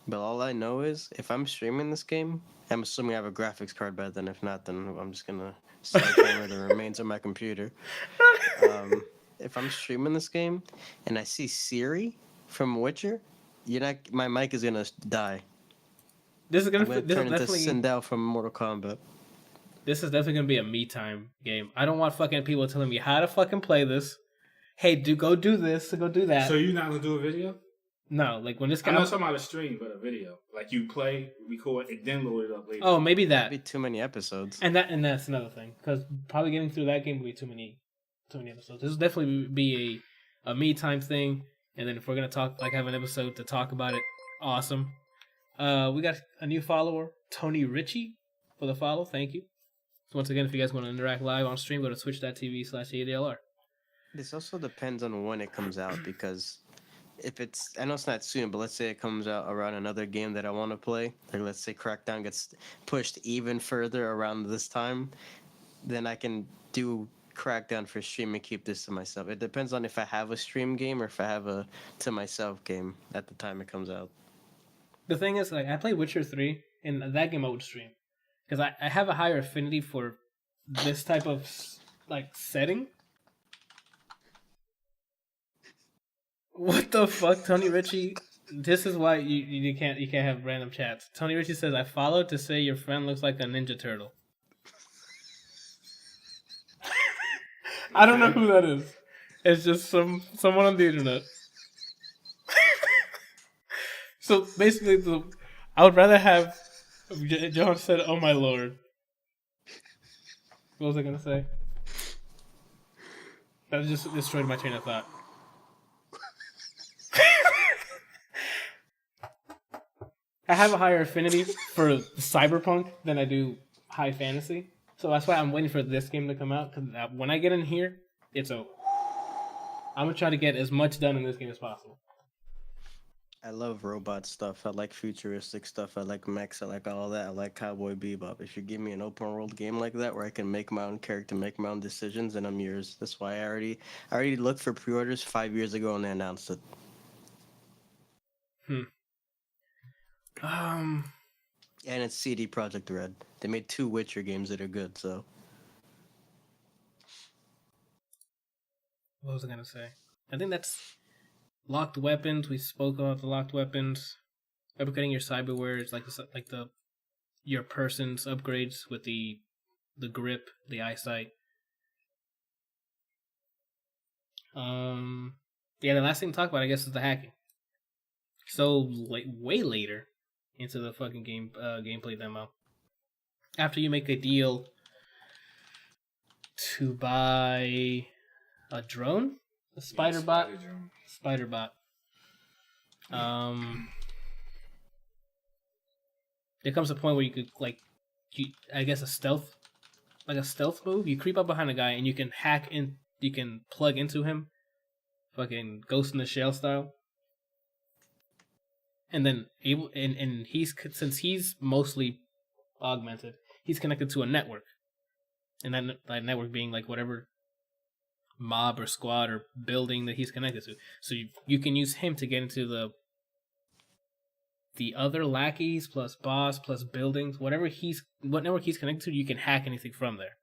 but all I know is if I'm streaming this game, I'm assuming I have a graphics card by then. If not, then I'm just gonna sledgehammer the remains of my computer. If I'm streaming this game and I see Siri from Witcher, my mic is gonna die. This is I'm gonna gonna this is turn into definitely Sindel from Mortal Kombat. this is definitely gonna be a me time game. I don't want fucking people telling me how to fucking play this. Hey, go do this, go do that. So you're not gonna do a video? No, like when this I'm not comes. talking about a stream, but a video. Like you play, record, and then load it up later. Oh, maybe that. That'd be too many episodes. And that's another thing, because probably getting through that game would be too many episodes. This will definitely be a me time thing, and then if we're gonna have an episode to talk about it, awesome. We got a new follower, Tony Ritchie, for the follow. Thank you. So once again, if you guys want to interact live on stream, go to twitch.tv/ADLR. This also depends on when it comes out because I know it's not soon, but let's say it comes out around another game that I want to play. Like let's say Crackdown gets pushed even further around this time, then I can do Crackdown for stream and keep this to myself. It depends on if I have a stream game or if I have a to myself game at the time it comes out. The thing is, like, I played Witcher 3, and that game I would stream. Because I have a higher affinity for this type of, like, setting. What the fuck, Tony Ritchie? This is why you can't have random chats. Tony Ritchie says, I followed to say your friend looks like a Ninja Turtle. I don't know who that is. It's just someone on the internet. So basically, I would rather have. John said, "Oh my lord." What was I gonna say? That just destroyed my train of thought. I have a higher affinity for Cyberpunk than I do high fantasy, so that's why I'm waiting for this game to come out. Because when I get in here, it's over. I'm gonna try to get as much done in this game as possible. I love robot stuff. I like futuristic stuff. I like mechs. I like all that. I like Cowboy Bebop. If you give me an open world game like that where I can make my own character, make my own decisions, then I'm yours. That's why I already looked for pre-orders 5 years ago and they announced it. And it's CD Projekt Red. They made 2 Witcher games that are good, so. What was I gonna say? I think that's locked weapons. We spoke about the locked weapons. Upgrading your cyberware is like your person's upgrades with the grip, the eyesight. Yeah, the last thing to talk about, I guess, is the hacking. So way later into the fucking gameplay demo, after you make a deal to buy a drone, a spider bot. Spider bot. There comes a point where you could I guess a stealth move. You creep up behind a guy and you can hack in. You can plug into him, fucking Ghost in the Shell style. And then since he's mostly augmented, he's connected to a network, and that network being like whatever mob or squad or building that he's connected to. So you can use him to get into the other lackeys plus boss plus buildings, what network he's connected to, you can hack anything from there.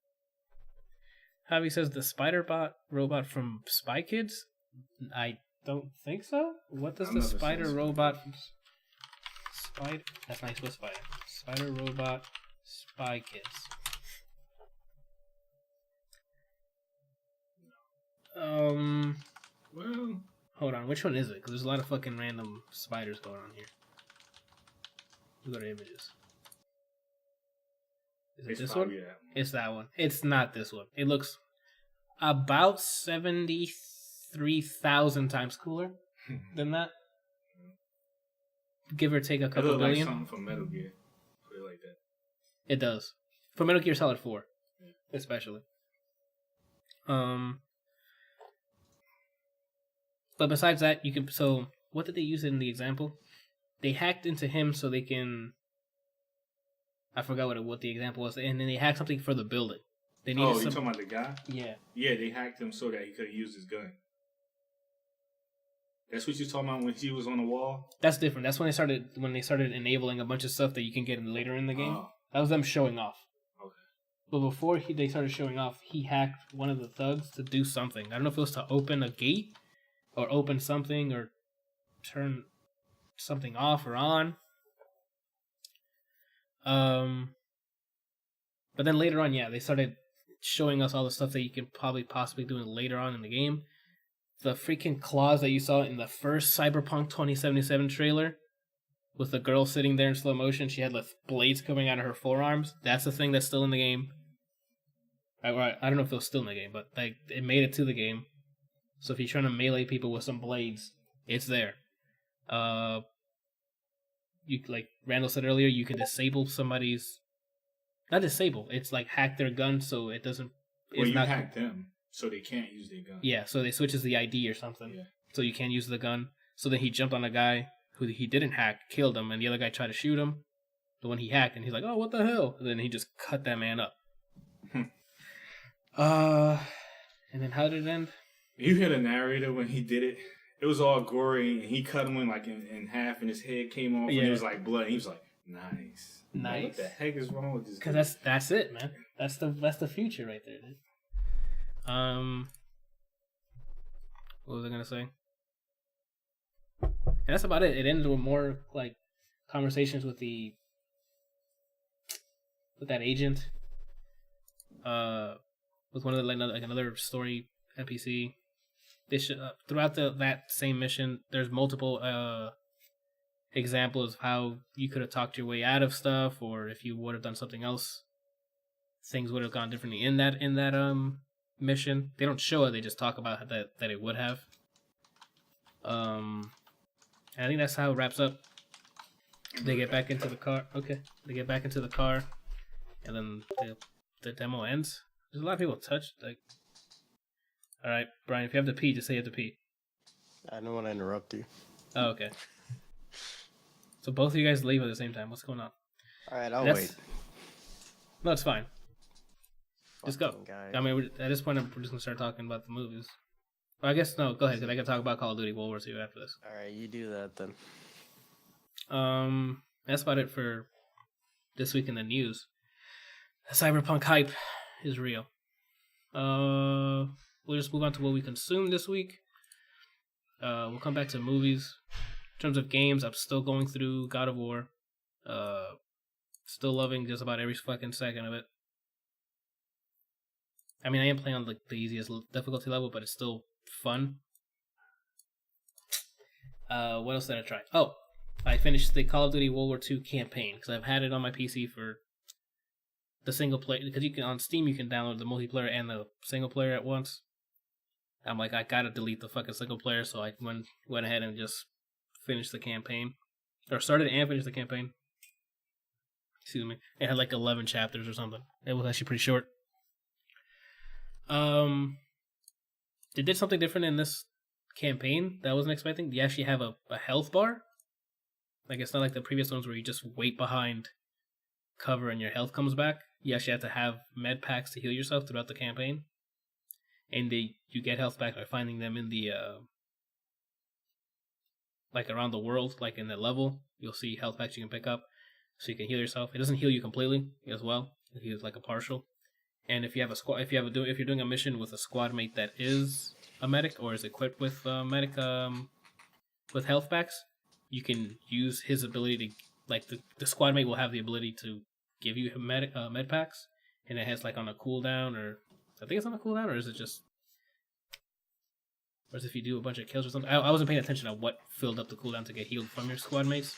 Javi says the spider bot robot from Spy Kids? I don't think so. What does the spider robot from Spider? That's nice with spider. Spider robot Spy Kids. Well, hold on. Which one is it? Because there's a lot of fucking random spiders going on here. We go to images. Is it this one? It's that one. It's not this one. It looks about 73,000 times cooler than that. Give or take a couple billion. Like something from Metal Gear. Put it like that. It does. For Metal Gear Solid 4, especially. But besides that, you can. So, what did they use in the example? They hacked into him so they can I forgot what the example was, and then they hacked something for the building. They needed you talking about the guy? Yeah. Yeah, they hacked him so that he could use his gun. That's what you're talking about when he was on the wall? That's different. That's when they started enabling a bunch of stuff that you can get later in the game. Oh. That was them showing off. Okay. But before they started showing off, he hacked one of the thugs to do something. I don't know if it was to open a gate or open something or turn something off or on. But then later on, yeah, they started showing us all the stuff that you can probably possibly do later on in the game. The freaking claws that you saw in the first Cyberpunk 2077 trailer with the girl sitting there in slow motion, she had like blades coming out of her forearms. That's the thing that's still in the game. I don't know if it was still in the game, but like it made it to the game. So if you're trying to melee people with some blades, it's there. You like Randall said earlier, you can disable somebody's. Not disable. It's like hack their gun so it doesn't. Well, you hack them so they can't use their gun. Yeah, so they switches the ID or something. Yeah. So you can't use the gun. So then he jumped on a guy who he didn't hack, killed him, and the other guy tried to shoot him. The one he hacked, and he's like, "Oh, what the hell?" And then he just cut that man up. And then how did it end? You hear the narrator when he did it. It was all gory, and he cut him in half, and his head came off, and it was like blood. And he was like, "Nice." Nice. What the heck is wrong with this? Because that's it, man. That's the future right there, dude. What was I gonna say? And that's about it. It ended with more like conversations with that agent. With one of the another story NPC. They should throughout that same mission. There's multiple examples of how you could have talked your way out of stuff, or if you would have done something else, things would have gone differently in that mission. They don't show it; they just talk about that it would have. And I think that's how it wraps up. They get back into the car. Okay, they get back into the car, and then the demo ends. There's a lot of people touched. Like, all right, Brian, if you have to pee, just say you have to pee. I don't want to interrupt you. Oh, okay. So both of you guys leave at the same time. What's going on? All right, I'll wait. No, it's fine. Just go. Guy. I mean, at this point, we're just gonna start talking about the movies. Well, I guess no. Go ahead, because I can talk about Call of Duty World War II after this. All right, you do that then. That's about it for this week in the news. The Cyberpunk hype is real. We'll just move on to what we consumed this week. We'll come back to movies. In terms of games, I'm still going through God of War. Still loving just about every fucking second of it. I mean, I am playing on the easiest difficulty level, but it's still fun. What else did I try? Oh, I finished the Call of Duty World War II campaign, because I've had it on my PC for the single player. Because you can on Steam, you can download the multiplayer and the single player at once. I'm like, I gotta delete the fucking single player, so I went ahead and just finished the campaign. Or started and finished the campaign. Excuse me. It had like 11 chapters or something. It was actually pretty short. They did something different in this campaign that I wasn't expecting. You actually have a health bar. Like, it's not like the previous ones where you just wait behind cover and your health comes back. You actually have to have med packs to heal yourself throughout the campaign. And you get health back by finding them in the like around the world, like in the level. You'll see health packs you can pick up, so you can heal yourself. It doesn't heal you completely as well. It heals like a partial. And if you have a squad, if you're doing a mission with a squad mate that is a medic or is equipped with medic with health packs, you can use his ability to, like, the squad mate will have the ability to give you med packs, and it has like on a cooldown, or I think it's on a cooldown, or is it just, or is if you do a bunch of kills or something. I wasn't paying attention to what filled up the cooldown to get healed from your squad mates.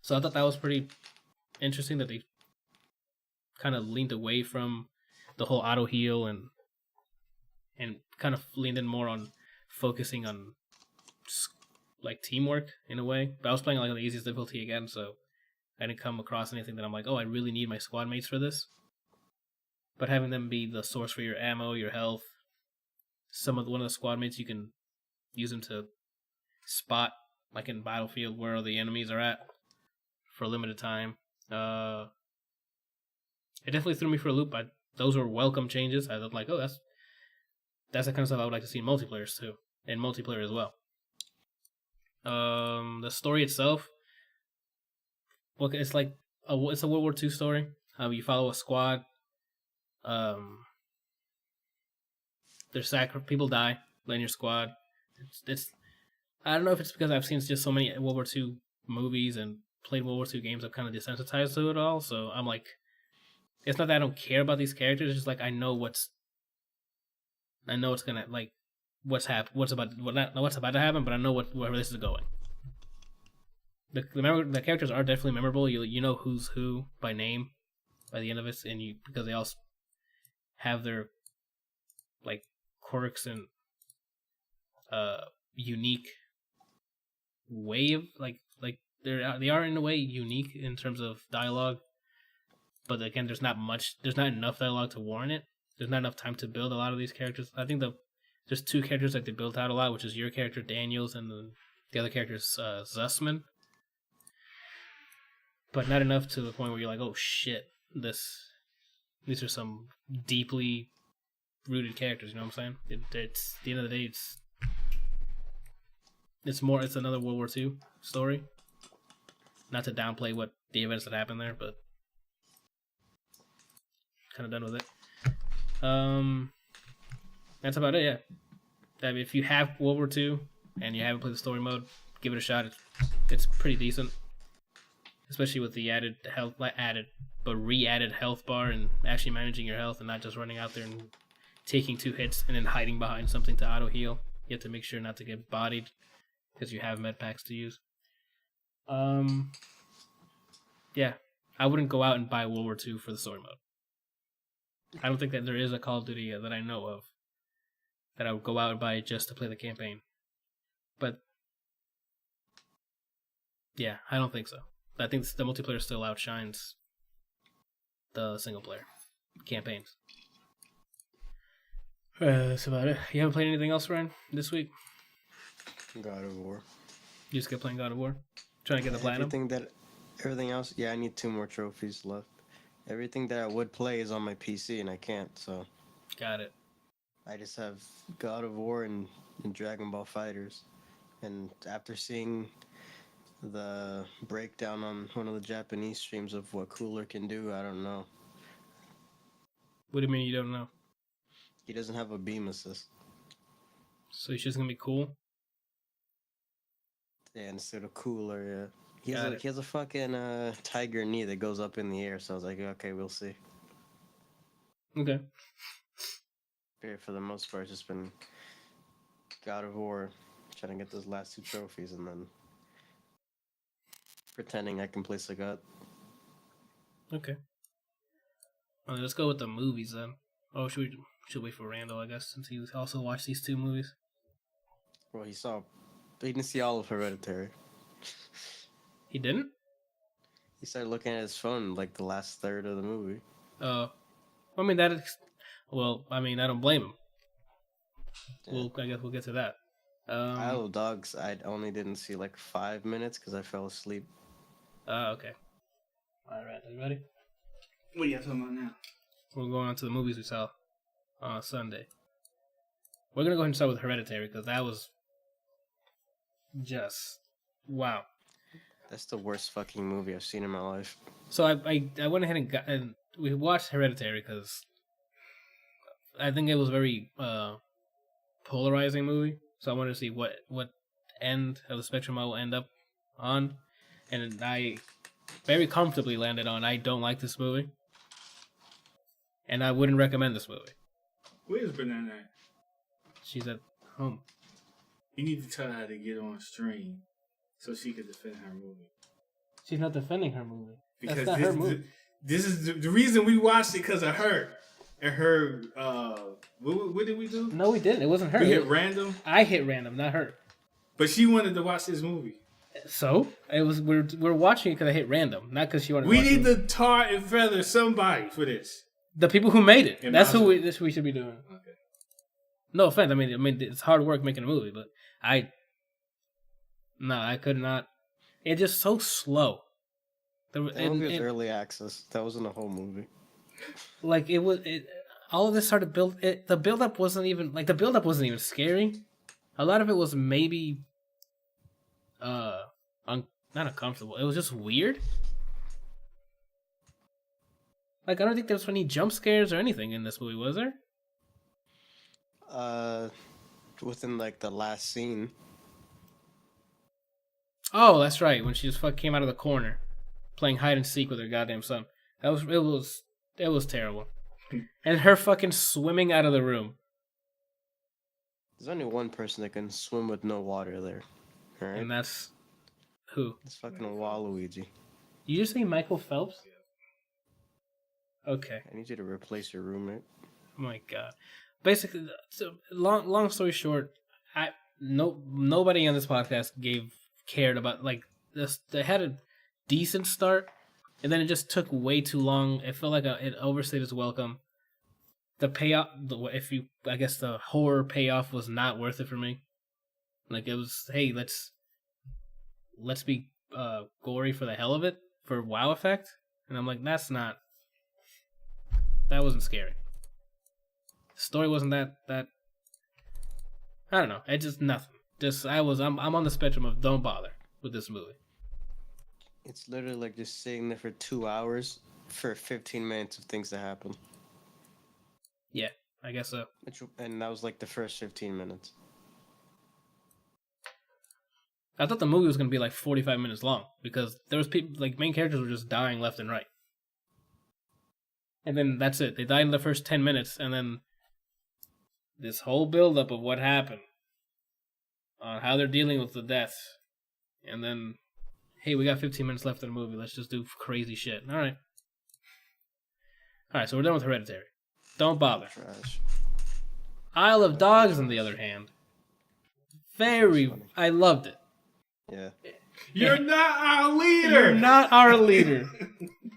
So I thought that was pretty interesting that they kind of leaned away from the whole auto heal and kind of leaned in more on focusing on like teamwork in a way. But I was playing like on the easiest difficulty again, so I didn't come across anything that I'm like, oh, I really need my squad mates for this. But having them be the source for your ammo, your health, one of the squad mates, you can use them to spot, like in Battlefield, where the enemies are at for a limited time. It definitely threw me for a loop. Those were welcome changes. I was like, oh, that's the kind of stuff I would like to see in multiplayers too, in multiplayer as well. The story itself, well, it's like it's a World War II story. You follow a squad. There's people die in your squad. It's I don't know if it's because I've seen just so many World War II movies and played World War II games. I'm kind of desensitized to it all. So I'm like, it's not that I don't care about these characters. It's just like I know what's gonna like what's about to happen, but I know where this is going. The characters are definitely memorable. You know who's who by name by the end of it, and because they all have their like quirks and unique way of like they are in a way unique in terms of dialogue, but again, there's not enough dialogue to warrant it. There's not enough time to build a lot of these characters. I think there's two characters that they built out a lot, which is your character Daniels and the other character is Zussman, but not enough to the point where you're like, oh shit, these are some deeply rooted characters. You know what I'm saying? It's at the end of the day, it's another World War II story. Not to downplay what the events that happened there, but kind of done with it. That's about it. Yeah, I mean, if you have World War II and you haven't played the story mode, give it a shot. It's pretty decent, especially with the re-added health bar and actually managing your health and not just running out there and taking 2 hits and then hiding behind something to auto heal. You have to make sure not to get bodied because you have med packs to use. Yeah, I wouldn't go out and buy World War II for the story mode. I don't think that there is a Call of Duty that I know of that I would go out and buy just to play the campaign. But yeah, I don't think so. I think the multiplayer still outshines the single player campaigns. That's about it. You haven't played anything else, Ryan, this week? God of War. You just kept playing God of War? Trying to get the platinum? Everything else, yeah, I need 2 more trophies left. Everything that I would play is on my PC, and I can't, so... Got it. I just have God of War and Dragon Ball FighterZ. And after seeing the breakdown on one of the Japanese streams of what Cooler can do, I don't know. What do you mean you don't know? He doesn't have a beam assist. So he's just gonna be cool? Yeah, instead of Cooler, yeah. He has a fucking tiger knee that goes up in the air, so I was like, okay, we'll see. Okay. But for the most part, it's just been God of War, trying to get those last 2 trophies, and then pretending I can play Sagat. Okay. Well, let's go with the movies then. Oh, should wait for Randall, I guess, since he also watched these 2 movies. Well, he didn't see all of Hereditary. He didn't? He started looking at his phone like the last third of the movie. I don't blame him. Yeah. I guess we'll get to that. Isle of Dogs, I only didn't see like 5 minutes because I fell asleep. Okay. Alright, are you ready? What are you talking about now? We're going on to the movies we saw on Sunday. We're going to go ahead and start with Hereditary because that was just... wow. That's the worst fucking movie I've seen in my life. So I went ahead and we watched Hereditary because I think it was a very polarizing movie. So I wanted to see what end of the spectrum I will end up on. And I very comfortably landed on I don't like this movie. And I wouldn't recommend this movie. Where's Banana at? She's at home. You need to tell her to get on stream so she could defend her movie. She's not defending her movie. Because that's not her movie. This is the reason we watched it, because of her. And her, what did we do? No, we didn't. It wasn't her. We hit random? I hit random, not her. But she wanted to watch this movie. So we're watching it because I hit random, not because she wanted. We need to tar and feather somebody for this. The people who made it. That's who we should be doing. Okay. No offense. I mean, it's hard work making a movie, but I could not. It's just so slow. There, That movie was early access. That wasn't a whole movie. Like it was. All of this started build. The build up wasn't even like the build up wasn't even scary. A lot of it was maybe, not uncomfortable. It was just weird. Like I don't think there was any jump scares or anything in this movie, was there? Within like the last scene. Oh, that's right. When she just came out of the corner, playing hide and seek with her goddamn son. It was terrible. And her fucking swimming out of the room. There's only one person that can swim with no water there. All right? And that's who? It's fucking Waluigi. You just say Michael Phelps? Okay. I need you to replace your roommate. Oh my god. Basically, so long story short, nobody on this podcast cared about like this. They had a decent start, and then it just took way too long. It felt like it overstayed its welcome. The payoff, I guess the horror payoff was not worth it for me. Like it was, hey, let's be gory for the hell of it for wow effect, and I'm like, that wasn't scary. The story wasn't that I don't know. It just nothing. I'm on the spectrum of don't bother with this movie. It's literally like just sitting there for 2 hours for 15 minutes of things that happen. Yeah, I guess so. And that was like the first 15 minutes. I thought the movie was going to be like 45 minutes long because there was people, like main characters were just dying left and right. And then that's it. They died in the first 10 minutes and then this whole build-up of what happened on how they're dealing with the deaths. And then, hey, we got 15 minutes left in the movie. Let's just do crazy shit. All right, so we're done with Hereditary. Don't bother. Trash. Isle of Dogs, on the other hand, I loved it. Yeah. You're not our leader. You're not our leader.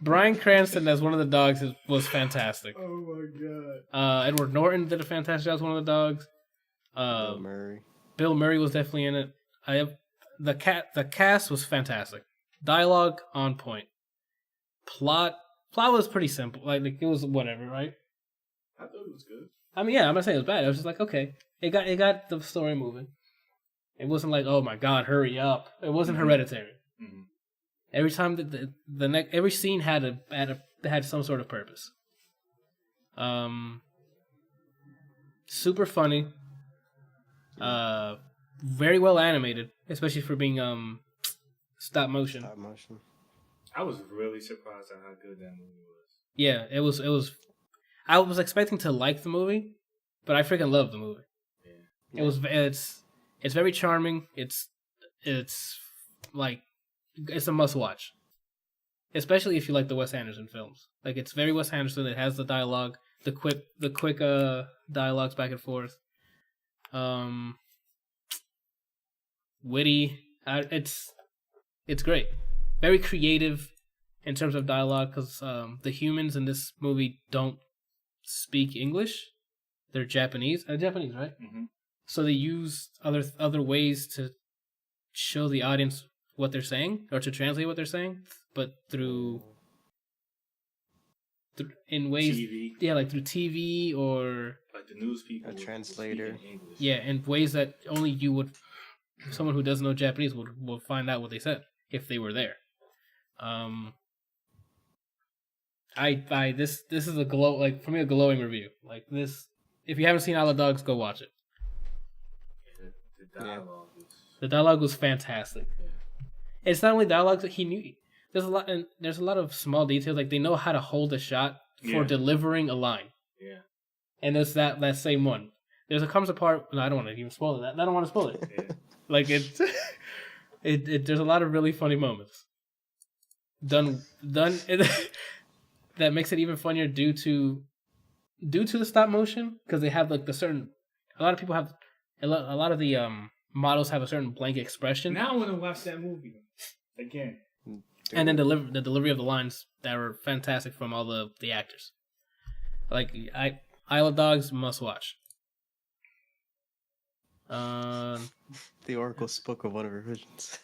Bryan Cranston as one of the dogs was fantastic. Oh my god. Edward Norton did a fantastic job as one of the dogs. Bill Murray was definitely in it. The cast was fantastic. Dialogue on point. Plot was pretty simple. Like it was whatever, right? I thought it was good. I mean, yeah, I'm not saying it was bad. I was just like, okay, it got the story moving. It wasn't like, oh my god, hurry up. It wasn't Hereditary. Mm-hmm. Every time every scene had some sort of purpose. Super funny. Very well animated, especially for being stop motion. I was really surprised at how good that movie was. Yeah, it was. I was expecting to like the movie, but I freaking loved the movie. Yeah. It's very charming. It's like it's a must watch, especially if you like the Wes Anderson films. Like it's very Wes Anderson. It has the dialogue, the quick dialogues back and forth. Witty. It's great. Very creative in terms of dialogue because the humans in this movie don't speak English. They're Japanese. Japanese, right? Mm-hmm. So they use other ways to show the audience what they're saying or to translate what they're saying, but through in ways, TV. Yeah, like through TV or like the news people, a translator. Yeah, in ways that only someone who doesn't know Japanese would find out what they said if they were there. This is a for me a glowing review. Like this, if you haven't seen Isle of Dogs, go watch it. The dialogue was fantastic. Yeah. It's not only dialogue that he knew. There's a lot of small details. Like they know how to hold a shot for delivering a line. Yeah. And there's that same one. Comes a part. No, I don't want to even spoil it. I don't want to spoil it. Yeah. Like there's a lot of really funny moments. Done. That makes it even funnier due to the stop motion because they have like a lot of people have a lot of the models have a certain blank expression. Now I want to watch that movie again. And then the delivery of the lines that were fantastic from all the actors. Like Isle of Dogs must watch. The Oracle spoke of one of her visions.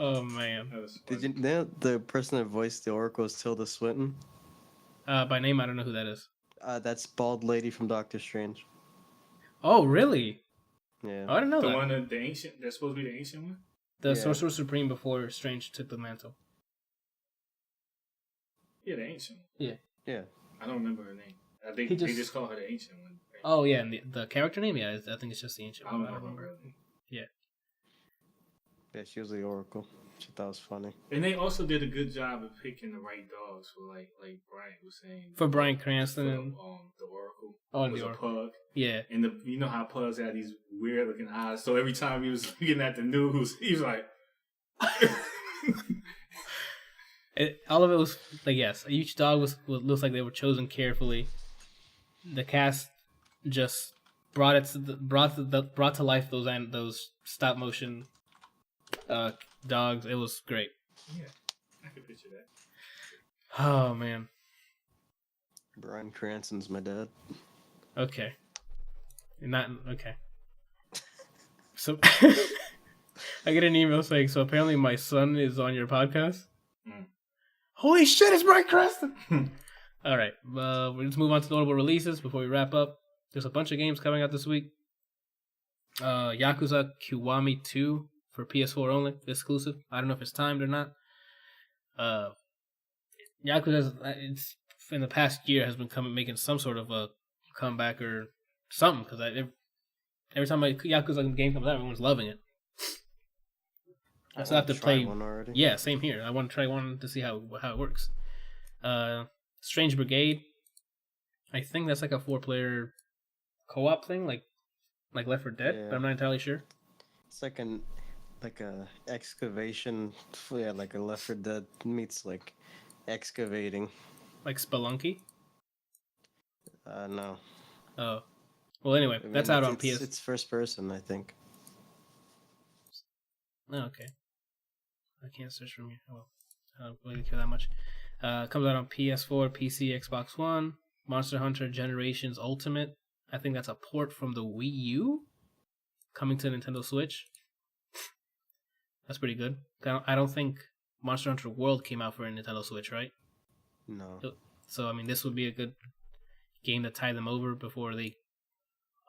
Oh man. That was Did funny. you know the person that voiced the Oracle is Tilda Swinton? By name, I don't know who that is. That's bald lady from Doctor Strange. Oh, really? Yeah. Oh, I didn't know The that. one that the ancient. That's supposed to be the ancient one. The Yeah. Sorcerer Supreme before Strange took the mantle. Yeah, the ancient. Yeah. I don't remember her name. I think He they just- just call her the ancient one. Oh yeah, and the character name, yeah, I think it's just the ancient. I don't one. know remember her name. Yeah, she was the Oracle. She thought it was funny. And they also did a good job of picking the right dogs for like Brian was saying. For Bryan For, Cranston. And, the Oracle. Oh, and was the a Oracle. pug. Yeah. And you know how pugs have these weird looking eyes. So every time he was looking at the news, he was like, All of it was like, yes, each dog looks like they were chosen carefully. The cast just brought to life those stop motion dogs. It was great. yeah, I could picture that. Oh man. Bryan Cranston's my dad. Okay. Not okay. So I get an email saying, so apparently my son is on your podcast. Mm. Holy shit, it's Bryan Cranston! All right, let's move on to notable releases before we wrap up. There's a bunch of games coming out this week. Yakuza Kiwami 2 for PS4 only, exclusive. I don't know if it's timed or not. Yakuza, it's in the past year has been making some sort of a comeback or something, because every time a Yakuza game comes out, everyone's loving it. I still have to play one already. Yeah, same here. I want to try one to see how it works. Strange Brigade. I think that's like a 4-player co-op thing, like Left 4 Dead, Yeah. but I'm not entirely sure. It's like a excavation. Yeah, like a Left 4 Dead meets like excavating. Like Spelunky. No. Oh. Well, anyway, I mean, that's out on it's, PS. It's first person, I think. Oh, okay. I can't search from here. Well, I don't really care that much. Comes out on PS4, PC, Xbox One. Monster Hunter Generations Ultimate. I think that's a port from the Wii U. Coming to Nintendo Switch. That's pretty good. I don't think Monster Hunter World came out for a Nintendo Switch, right? No. So, I mean, this would be a good game to tie them over before they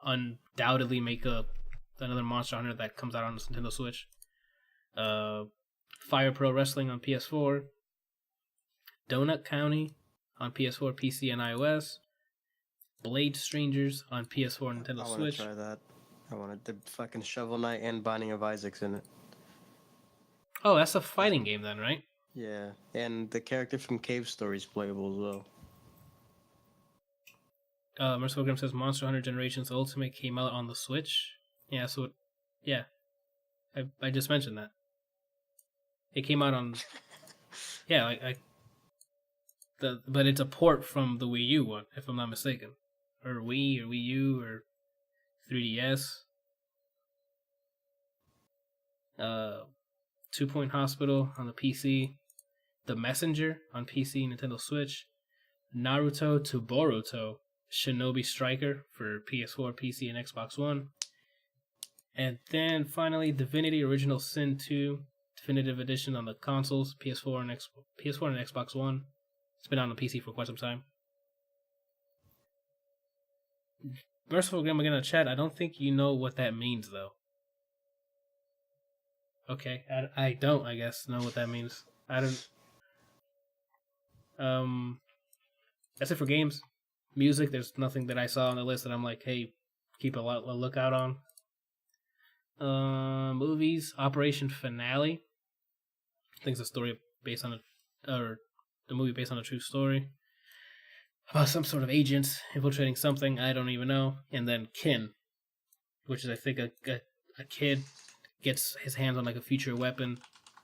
undoubtedly make another Monster Hunter that comes out on the Nintendo Switch. Fire Pro Wrestling on PS4. Donut County on PS4, PC, and iOS. Blade Strangers on PS4 and Nintendo I want Switch. to try that. I wanted the fucking Shovel Knight and Binding of Isaac's in it. Oh, that's a fighting game then, right? Yeah, and the character from Cave Story is playable as well. Merciful Grim says Monster Hunter Generations Ultimate came out on the Switch. Yeah, so I just mentioned that. It came out on but it's a port from the Wii U one, if I'm not mistaken. Or Wii or Wii U or 3DS. 2 Point Hospital on the PC. The Messenger on PC, Nintendo Switch. Naruto to Boruto Shinobi Striker for PS4, PC, and Xbox One. And then finally, Divinity Original Sin 2 Definitive Edition on the consoles, PS4 and Xbox One. It's been on the PC for quite some time. Merciful Grim again in the chat. I don't think you know what that means, though. Okay, I don't, I guess, know what that means. I don't. That's it for games. Music, there's nothing that I saw on the list that I'm like, hey, keep a lookout on. Movies, Operation Finale. I think it's a story based on the movie based on a true story. About some sort of agents infiltrating something, I don't even know. And then Kin, which is, I think, a kid gets his hands on like a future weapon,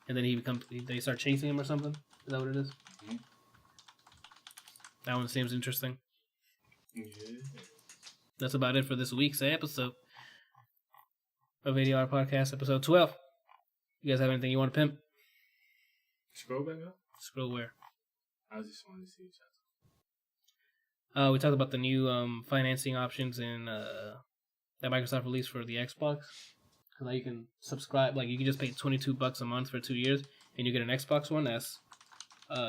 and then they start chasing him or something. Is that what it is? Mm-hmm. That one seems interesting. Yeah. That's about it for this week's episode of ADLR Podcast, episode 12. You guys have anything you want to pimp? Scroll back up. Scroll where? I just wanted to see what y'all. We talked about the new financing options in that Microsoft released for the Xbox. So now you can subscribe. Like you can just pay $22 a month for 2 years, and you get an Xbox One S,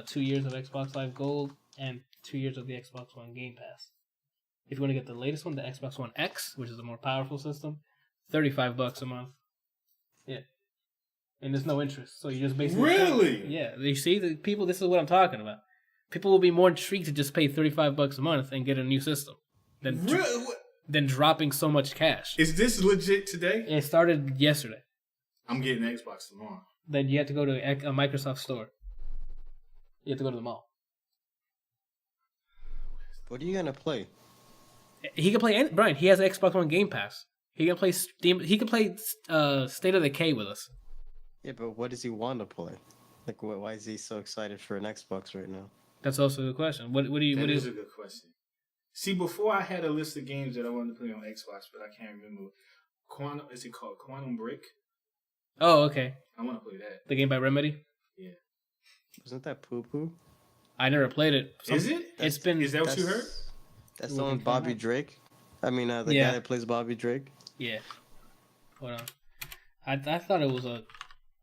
2 years of Xbox Live Gold, and 2 years of the Xbox One Game Pass. If you want to get the latest one, the Xbox One X, which is a more powerful system, $35 a month. Yeah. And there's no interest, so you just basically Really? Yeah. You see, the people. This is what I'm talking about. People will be more intrigued to just pay $35 a month and get a new system than dropping so much cash. Is this legit today? It started yesterday. I'm getting an Xbox tomorrow. Then you have to go to a Microsoft store. You have to go to the mall. What are you gonna play? He can play. Brian, he has an Xbox One Game Pass. He can play Steam. He can play State of Decay with us. Yeah, but what does he want to play? Like, why is he so excited for an Xbox right now? That's also a good question. What do you? That is a good question. See, before I had a list of games that I wanted to play on Xbox, but I can't remember. Is it called Quantum Break? Oh, okay. I want to play that. The game by Remedy. Yeah. Wasn't that poo poo? I never played it. Is it? It's been. Is that what you heard? That's the one with Bobby Drake. I mean, the guy that plays Bobby Drake. Yeah. Hold on. I thought it was a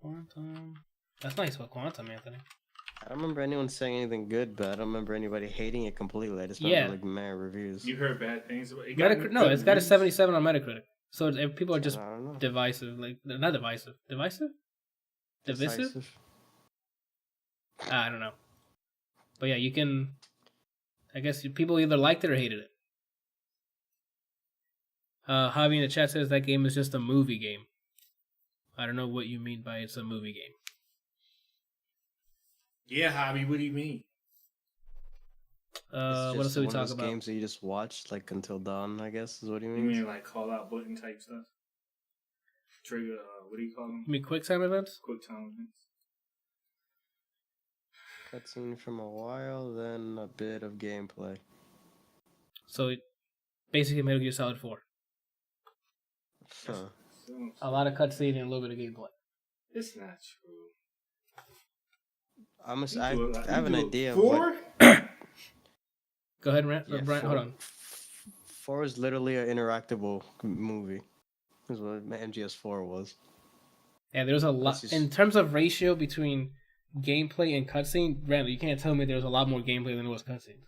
Quantum. That's not spelled Quantum, Anthony. I don't remember anyone saying anything good, but I don't remember anybody hating it completely. I just remember like meh reviews. You heard bad things about it? It's got a 77 on Metacritic. So people are just divisive. Like, not divisive. Divisive? Divisive? I don't know. But yeah, you can... I guess people either liked it or hated it. Javi in the chat says that game is just a movie game. I don't know what you mean by it's a movie game. Yeah, Javi, what do you mean? What else do we talk about? Games that you just watched like until dawn, I guess is what you mean. You mean like call out button type stuff? Trigger, what do you call them? You mean quick time events? Quick time events. Cutscene from a while, then a bit of gameplay. So, basically Metal Gear Solid 4. Huh. A lot of cutscene and a little bit of gameplay. It's not true. I have an idea. 4? Go ahead, Brian. Hold on. 4 is literally an interactable movie. Is what MGS4 was. Yeah, there's a lot in terms of ratio between gameplay and cutscene. Randall, you can't tell me there's a lot more gameplay than there was cutscenes.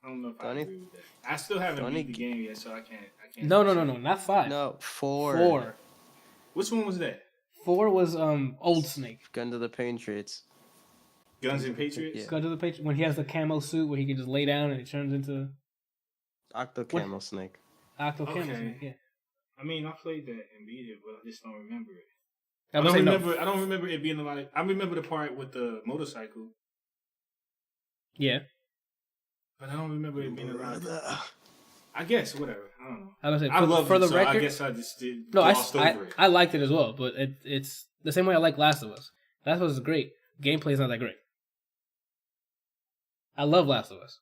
I don't know if I agree with that. I still haven't beat the game yet, so I can't. No, not 5. No, 4. 4. Which one was that? 4 was Old Snake. Gun to the Patriots. Guns and Patriots? Yeah. Gun to the Patriots. When he has the camo suit where he can just lay down and it turns into... Octo Camo Snake. Octo Camo Snake, yeah. I mean, I played that and beat it, but I just don't remember it. I don't remember it being a lot of... I remember the part with the motorcycle. Yeah. But I don't remember it being a lot of... I guess, whatever. I don't know. I was I love for it, the so record, I guess I just did glossed over it. I liked it as well, but it's the same way I like Last of Us. Last of Us is great. Gameplay is not that great. I love Last of Us,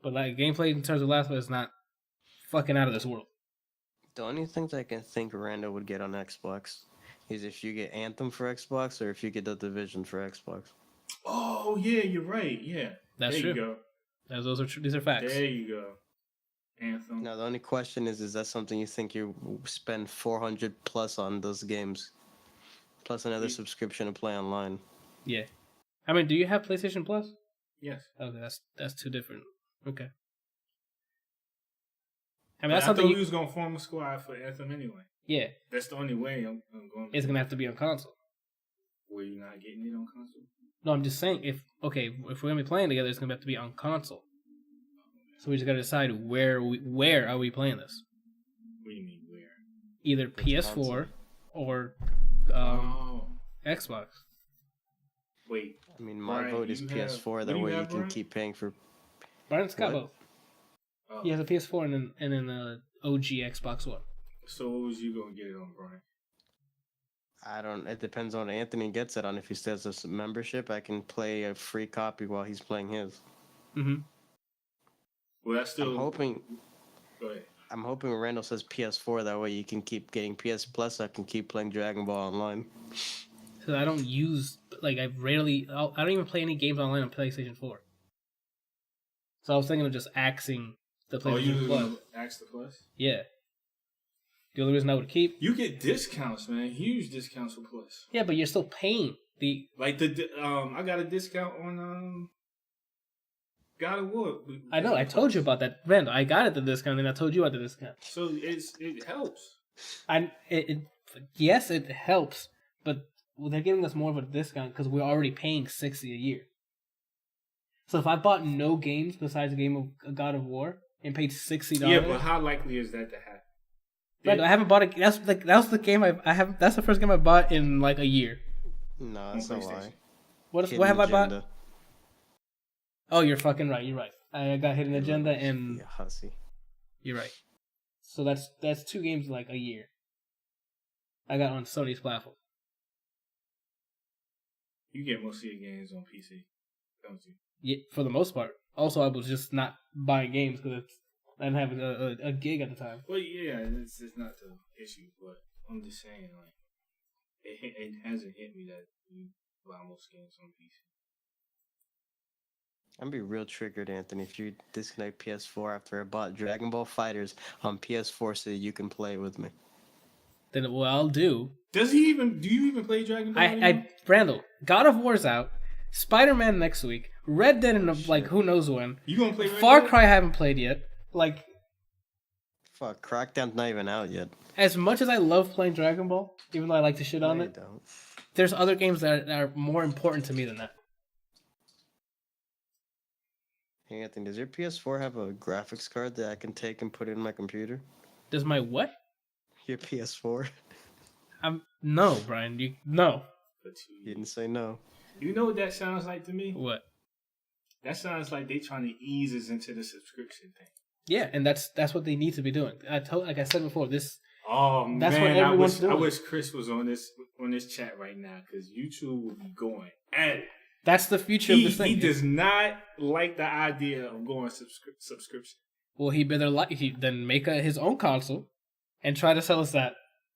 but like gameplay in terms of Last of Us is not fucking out of this world. The only things I can think Rando would get on Xbox is if you get Anthem for Xbox or if you get The Division for Xbox. Oh yeah, you're right. Yeah, that's there true. You go. Those are these are facts. There you go. Anthem. Now the only question is that something you think you spend 400 plus on those games, plus another subscription to play online? Yeah, I mean, do you have PlayStation Plus? Yes. Okay, that's two different. Okay. I mean, that's something. I thought we was gonna form a squad for Anthem anyway. Yeah. That's the only way I'm going. It's gonna have to be on console. Were you not getting it on console? No, I'm just saying if we're gonna be playing together, it's gonna have to be on console. So we just gotta decide where are we playing this? What do you mean where? Either PS4 or Xbox. Wait. I mean, my vote is PS4. That way you can keep paying for. Brian's got both. Oh. He has a PS4 and an OG Xbox One. So what was you gonna get it on, Brian? I don't. It depends on Anthony gets it on. If he still has a membership, I can play a free copy while he's playing his. Mm-hmm. Well, that's still. I'm hoping. Go ahead. I'm hoping Randall says PS4. That way you can keep getting PS Plus. I can keep playing Dragon Ball Online. So I don't use I don't even play any games online on PlayStation 4. So I was thinking of just axing The Oh, you PlayStation was Plus. gonna ask the Plus? Yeah. The only reason I would keep. You get discounts, man. Huge discounts for Plus. Yeah, but you're still paying the. Like I got a discount on God of War. I know. I told you about that, Randall. I got it the discount, and I told you about the discount. So it helps. Yes, it helps, but they're giving us more of a discount because we're already paying $60 a year. So if I bought no games besides a game of God of War and paid $60, Yeah, but how likely is that to happen? Right, I haven't bought a. That was the game I have. That's the first game I bought in like a year. No, that's a lie. What have I bought? Oh, you're fucking right. You're right. I got Hidden Agenda and. Yeah, hussy. You're right. So that's 2 games in like a year. I got on Sony's platform. You get most of your games on PC, don't you? Yeah, for the most part. Also, I was just not buying games because I didn't have a gig at the time. Well, yeah, it's not the issue, but I'm just saying, like, it hasn't hit me that you buy most games on PC. I'd be real triggered, Anthony, if you disconnect PS4 after I bought Dragon Ball Fighters on PS4 so that you can play with me. Then what I'll do. Do you even play Dragon Ball? Randall, God of War's out. Spider-Man next week. Red Dead in like who knows when. You gonna play Red Far Dead? Cry I haven't played yet. Like, fuck, Crackdown's not even out yet. as much as I love playing Dragon Ball, even though I like to shit on it, Don't. there's other games that are more important to me than that. Hey, Anthony, does your PS4 have a graphics card that I can take and put in my computer? Does my what? Your PS4? No, Brian. No. You didn't say no. You know what that sounds like to me? What? That sounds like they trying to ease us into the subscription thing. Yeah, and that's what they need to be doing. Like I said before, this. Oh That's man, what everyone's doing. I wish Chris was on this chat right now because YouTube would be going at it. That's the future of this thing. He does not like the idea of going subscription. Well, he better then make his own console and try to sell us that.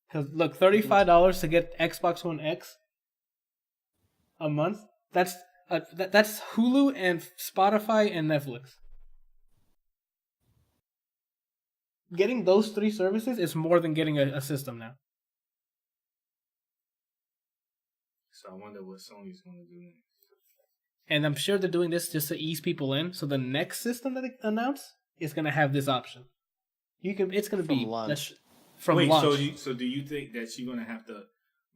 Because look, $35 to get Xbox One X a month. That's Hulu and Spotify and Netflix. Getting those 3 services is more than getting a system now. So I wonder what Sony's going to do next. And I'm sure they're doing this just to ease people in. So the next system that they announce is going to have this option. It's going to be launch. From Wait, launch. so do you think that you're going to have to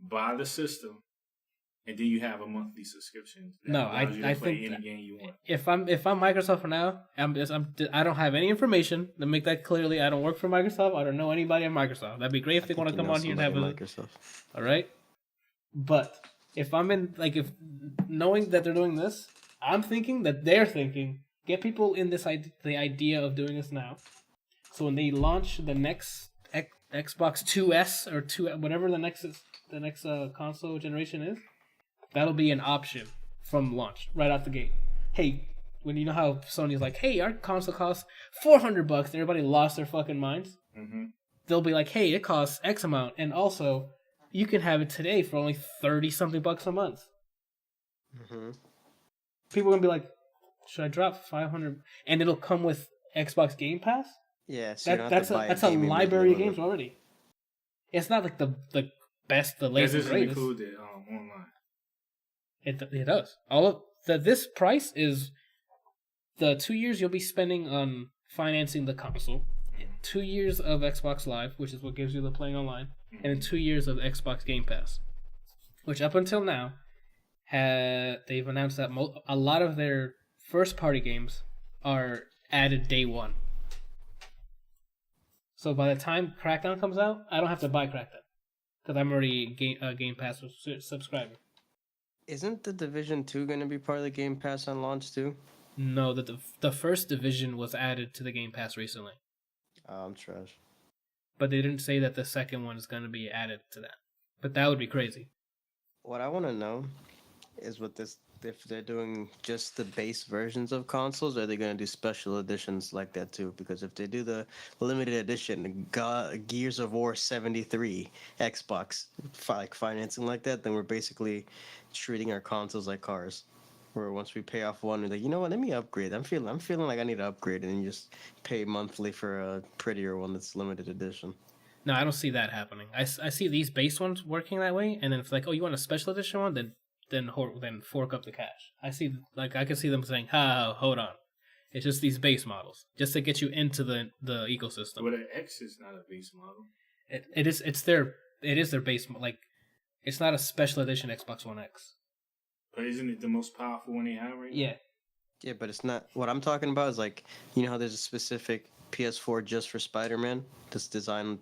buy the system and then you have a monthly subscription? No, I play think any game you want. If I'm Microsoft for now, I don't have any information to make that clearly. I don't work for Microsoft. I don't know anybody at Microsoft. That'd be great if they want to come on here and have a Microsoft. All right, but if I'm in if knowing that they're doing this, I'm thinking that they're thinking get people in the idea of doing this now, so when they launch the next Xbox 2S or 2 whatever the next console generation is, that'll be an option from launch right out the gate. Hey, when you know how Sony's like, hey, our console costs $400 and everybody lost their fucking minds. Mm-hmm. They'll be like, hey, it costs X amount, and also you can have it today for only $30-something a month. Mm-hmm. People are gonna be like, should I drop $500? And it'll come with Xbox Game Pass. Yeah, so you don't have That's to buy a game library of immediately. games already. It's not like the best, the latest, Does the this greatest. include it online? It does. All of this price is the 2 years you'll be spending on financing the console, 2 years of Xbox Live, which is what gives you the playing online, and then 2 years of Xbox Game Pass, which up until now, they've announced that a lot of their first party games are added day one. So by the time Crackdown comes out, I don't have to buy Crackdown because I'm already Game Pass subscriber. Isn't the Division 2 going to be part of the Game Pass on launch too? No, the first Division was added to the Game Pass recently, Oh, I'm trash. but they didn't say that the second one is going to be added to that. But that would be crazy. What I want to know is if they're doing just the base versions of consoles, or are they going to do special editions like that too? Because if they do the limited edition Gears of War 73 Xbox financing like that, then we're basically treating our consoles like cars. Where once we pay off one, we're like, you know what? Let me upgrade. I'm feeling like I need to upgrade, and you just pay monthly for a prettier one that's limited edition. No, I don't see that happening. I see these base ones working that way, and then it's like, oh, you want a special edition one? Then fork up the cash. I can see them saying, hold on. It's just these base models, just to get you into the ecosystem. But an X is not a base model. It is their base, like, it's not a special edition Xbox One X. But isn't it the most powerful one they have right now? Yeah. Yeah, but it's not. What I'm talking about is like, you know how there's a specific PS4 just for Spider-Man that's designed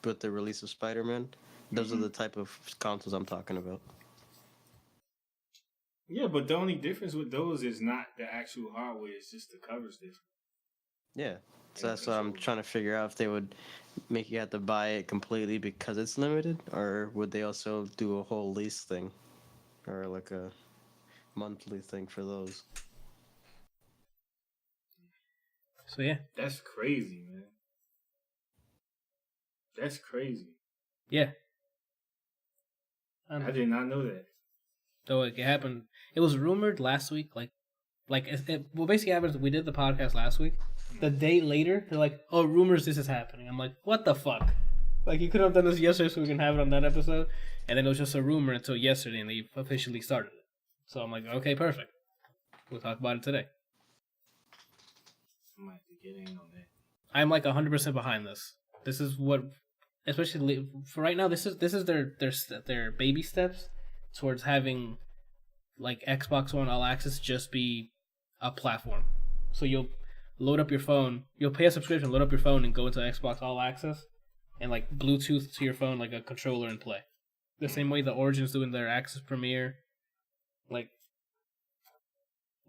with the release of Spider-Man? Those are the type of consoles I'm talking about. Yeah, but the only difference with those is not the actual hardware, it's just the covers different. Yeah. So that's what I'm trying to figure out, if they would make you have to buy it completely because it's limited, or would they also do a whole lease thing, or like a monthly thing for those. So yeah. That's crazy, man. That's crazy. Yeah. I did not know that. So it happened. It was rumored last week. What basically happened is we did the podcast last week. The day later, they're like, "Oh, rumors, this is happening." I'm like, "What the fuck?" Like, you could have done this yesterday so we can have it on that episode, and then it was just a rumor until yesterday, and they officially started it. So I'm like, "Okay, perfect. We'll talk about it today." I might have to get in on that. I'm like 100% behind this. This is what, especially for right now. This is their baby steps towards having like Xbox One All Access just be a platform. So you'll load up your phone, you'll pay a subscription, load up your phone, and go into Xbox All Access, and like Bluetooth to your phone like a controller and play. The same way the Origin's doing their Access Premiere, like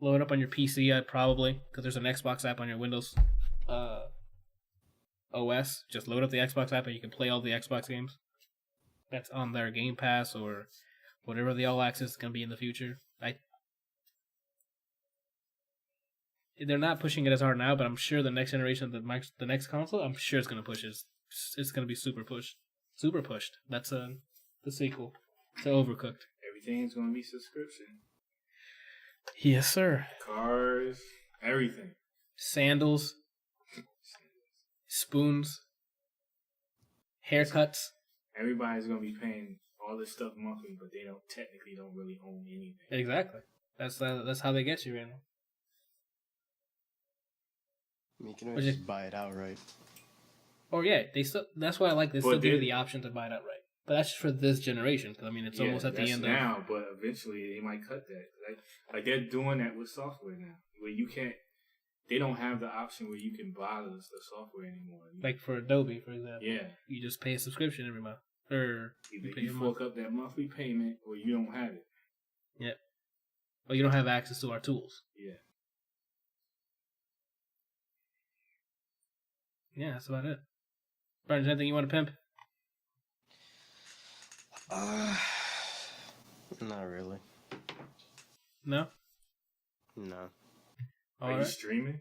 load up on your PC probably, because there's an Xbox app on your Windows OS. Just load up the Xbox app and you can play all the Xbox games. That's on their Game Pass or whatever the All Access is going to be in the future. They're not pushing it as hard now, but I'm sure the next generation, the next console, I'm sure it's going to push it. It's going to be super pushed. That's the sequel to Overcooked. Everything's going to be subscription. Yes, sir. Cars, everything. Sandals, spoons, haircuts. Everybody's going to be paying all this stuff monthly, but they technically don't really own anything. Exactly. That's how they get you right now. You can always just buy it outright. Or yeah, that's why I like this. Still give you the option to buy it outright. But that's just for this generation, because I mean it's almost at the end now, but eventually they might cut that. Like they're doing that with software now, where you can't. They don't have the option where you can buy the software anymore. Like for Adobe, for example. Yeah. You just pay a subscription every month, or you fork up that monthly payment, or you don't have it. Yep. Or you don't have access to our tools. Yeah. Yeah, that's about it. Brian, is there anything you want to pimp? Not really. No? No. Are you streaming?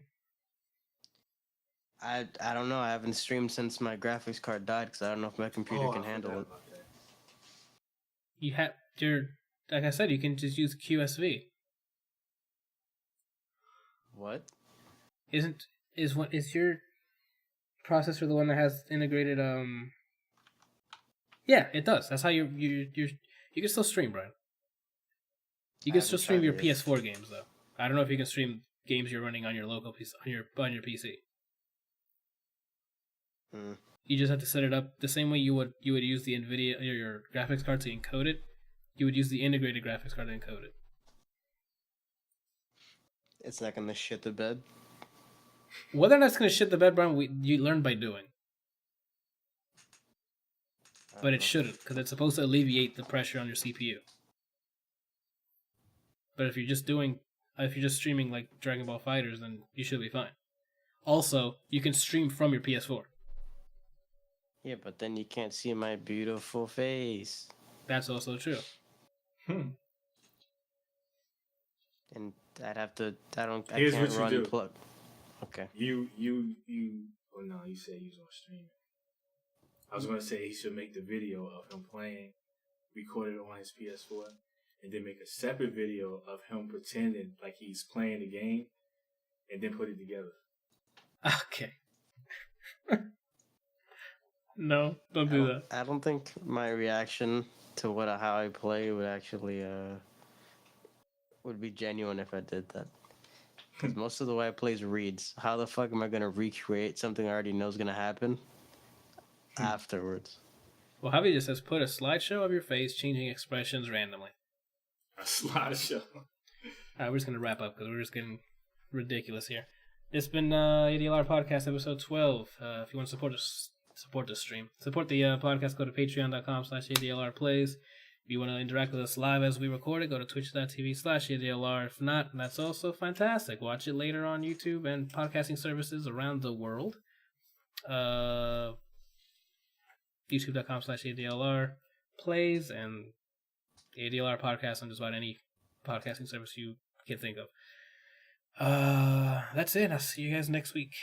I don't know. I haven't streamed since my graphics card died because I don't know if my computer can handle it. You have like I said, you can just use QSV. What? Is your processor the one that has integrated Yeah, it does. That's how you can still stream, Brian. You can still stream your PS4 games though. I don't know if you can stream games you're running on your local PC on your PC. You just have to set it up the same way you would use the NVIDIA your graphics card to encode it. You would use the integrated graphics card to encode it. It's not gonna shit the bed. Whether or not it's gonna shit the bed, Brian, you learn by doing. But it shouldn't, because it's supposed to alleviate the pressure on your CPU. But if you're just streaming like Dragon Ball Fighters, then you should be fine. Also, you can stream from your PS4. Yeah, but then you can't see my beautiful face. That's also true. And I'd have to. I Here's can't what run you do. plug. Okay. You. Oh no, you said you was on stream. I was gonna say he should make the video of him playing, record it on his PS4, and then make a separate video of him pretending like he's playing the game, and then put it together. Okay. No, don't do that. I don't think my reaction to how I play would actually would be genuine if I did that. Because most of the way I play is reads. How the fuck am I gonna recreate something I already know is gonna happen afterwards? Well, Javi just says put a slideshow of your face changing expressions randomly. A slideshow. Alright, we're just gonna wrap up because we're just getting ridiculous here. It's been ADLR Podcast episode 12. If you want to support us, support the stream. Support the podcast, go to patreon.com/ADLRplays. If you want to interact with us live as we record it, go to twitch.tv/ADLR. If not, that's also fantastic. Watch it later on YouTube and podcasting services around the world. YouTube.com/ADLRplays and ADLR Podcast on just about any podcasting service you can think of. That's it. I'll see you guys next week.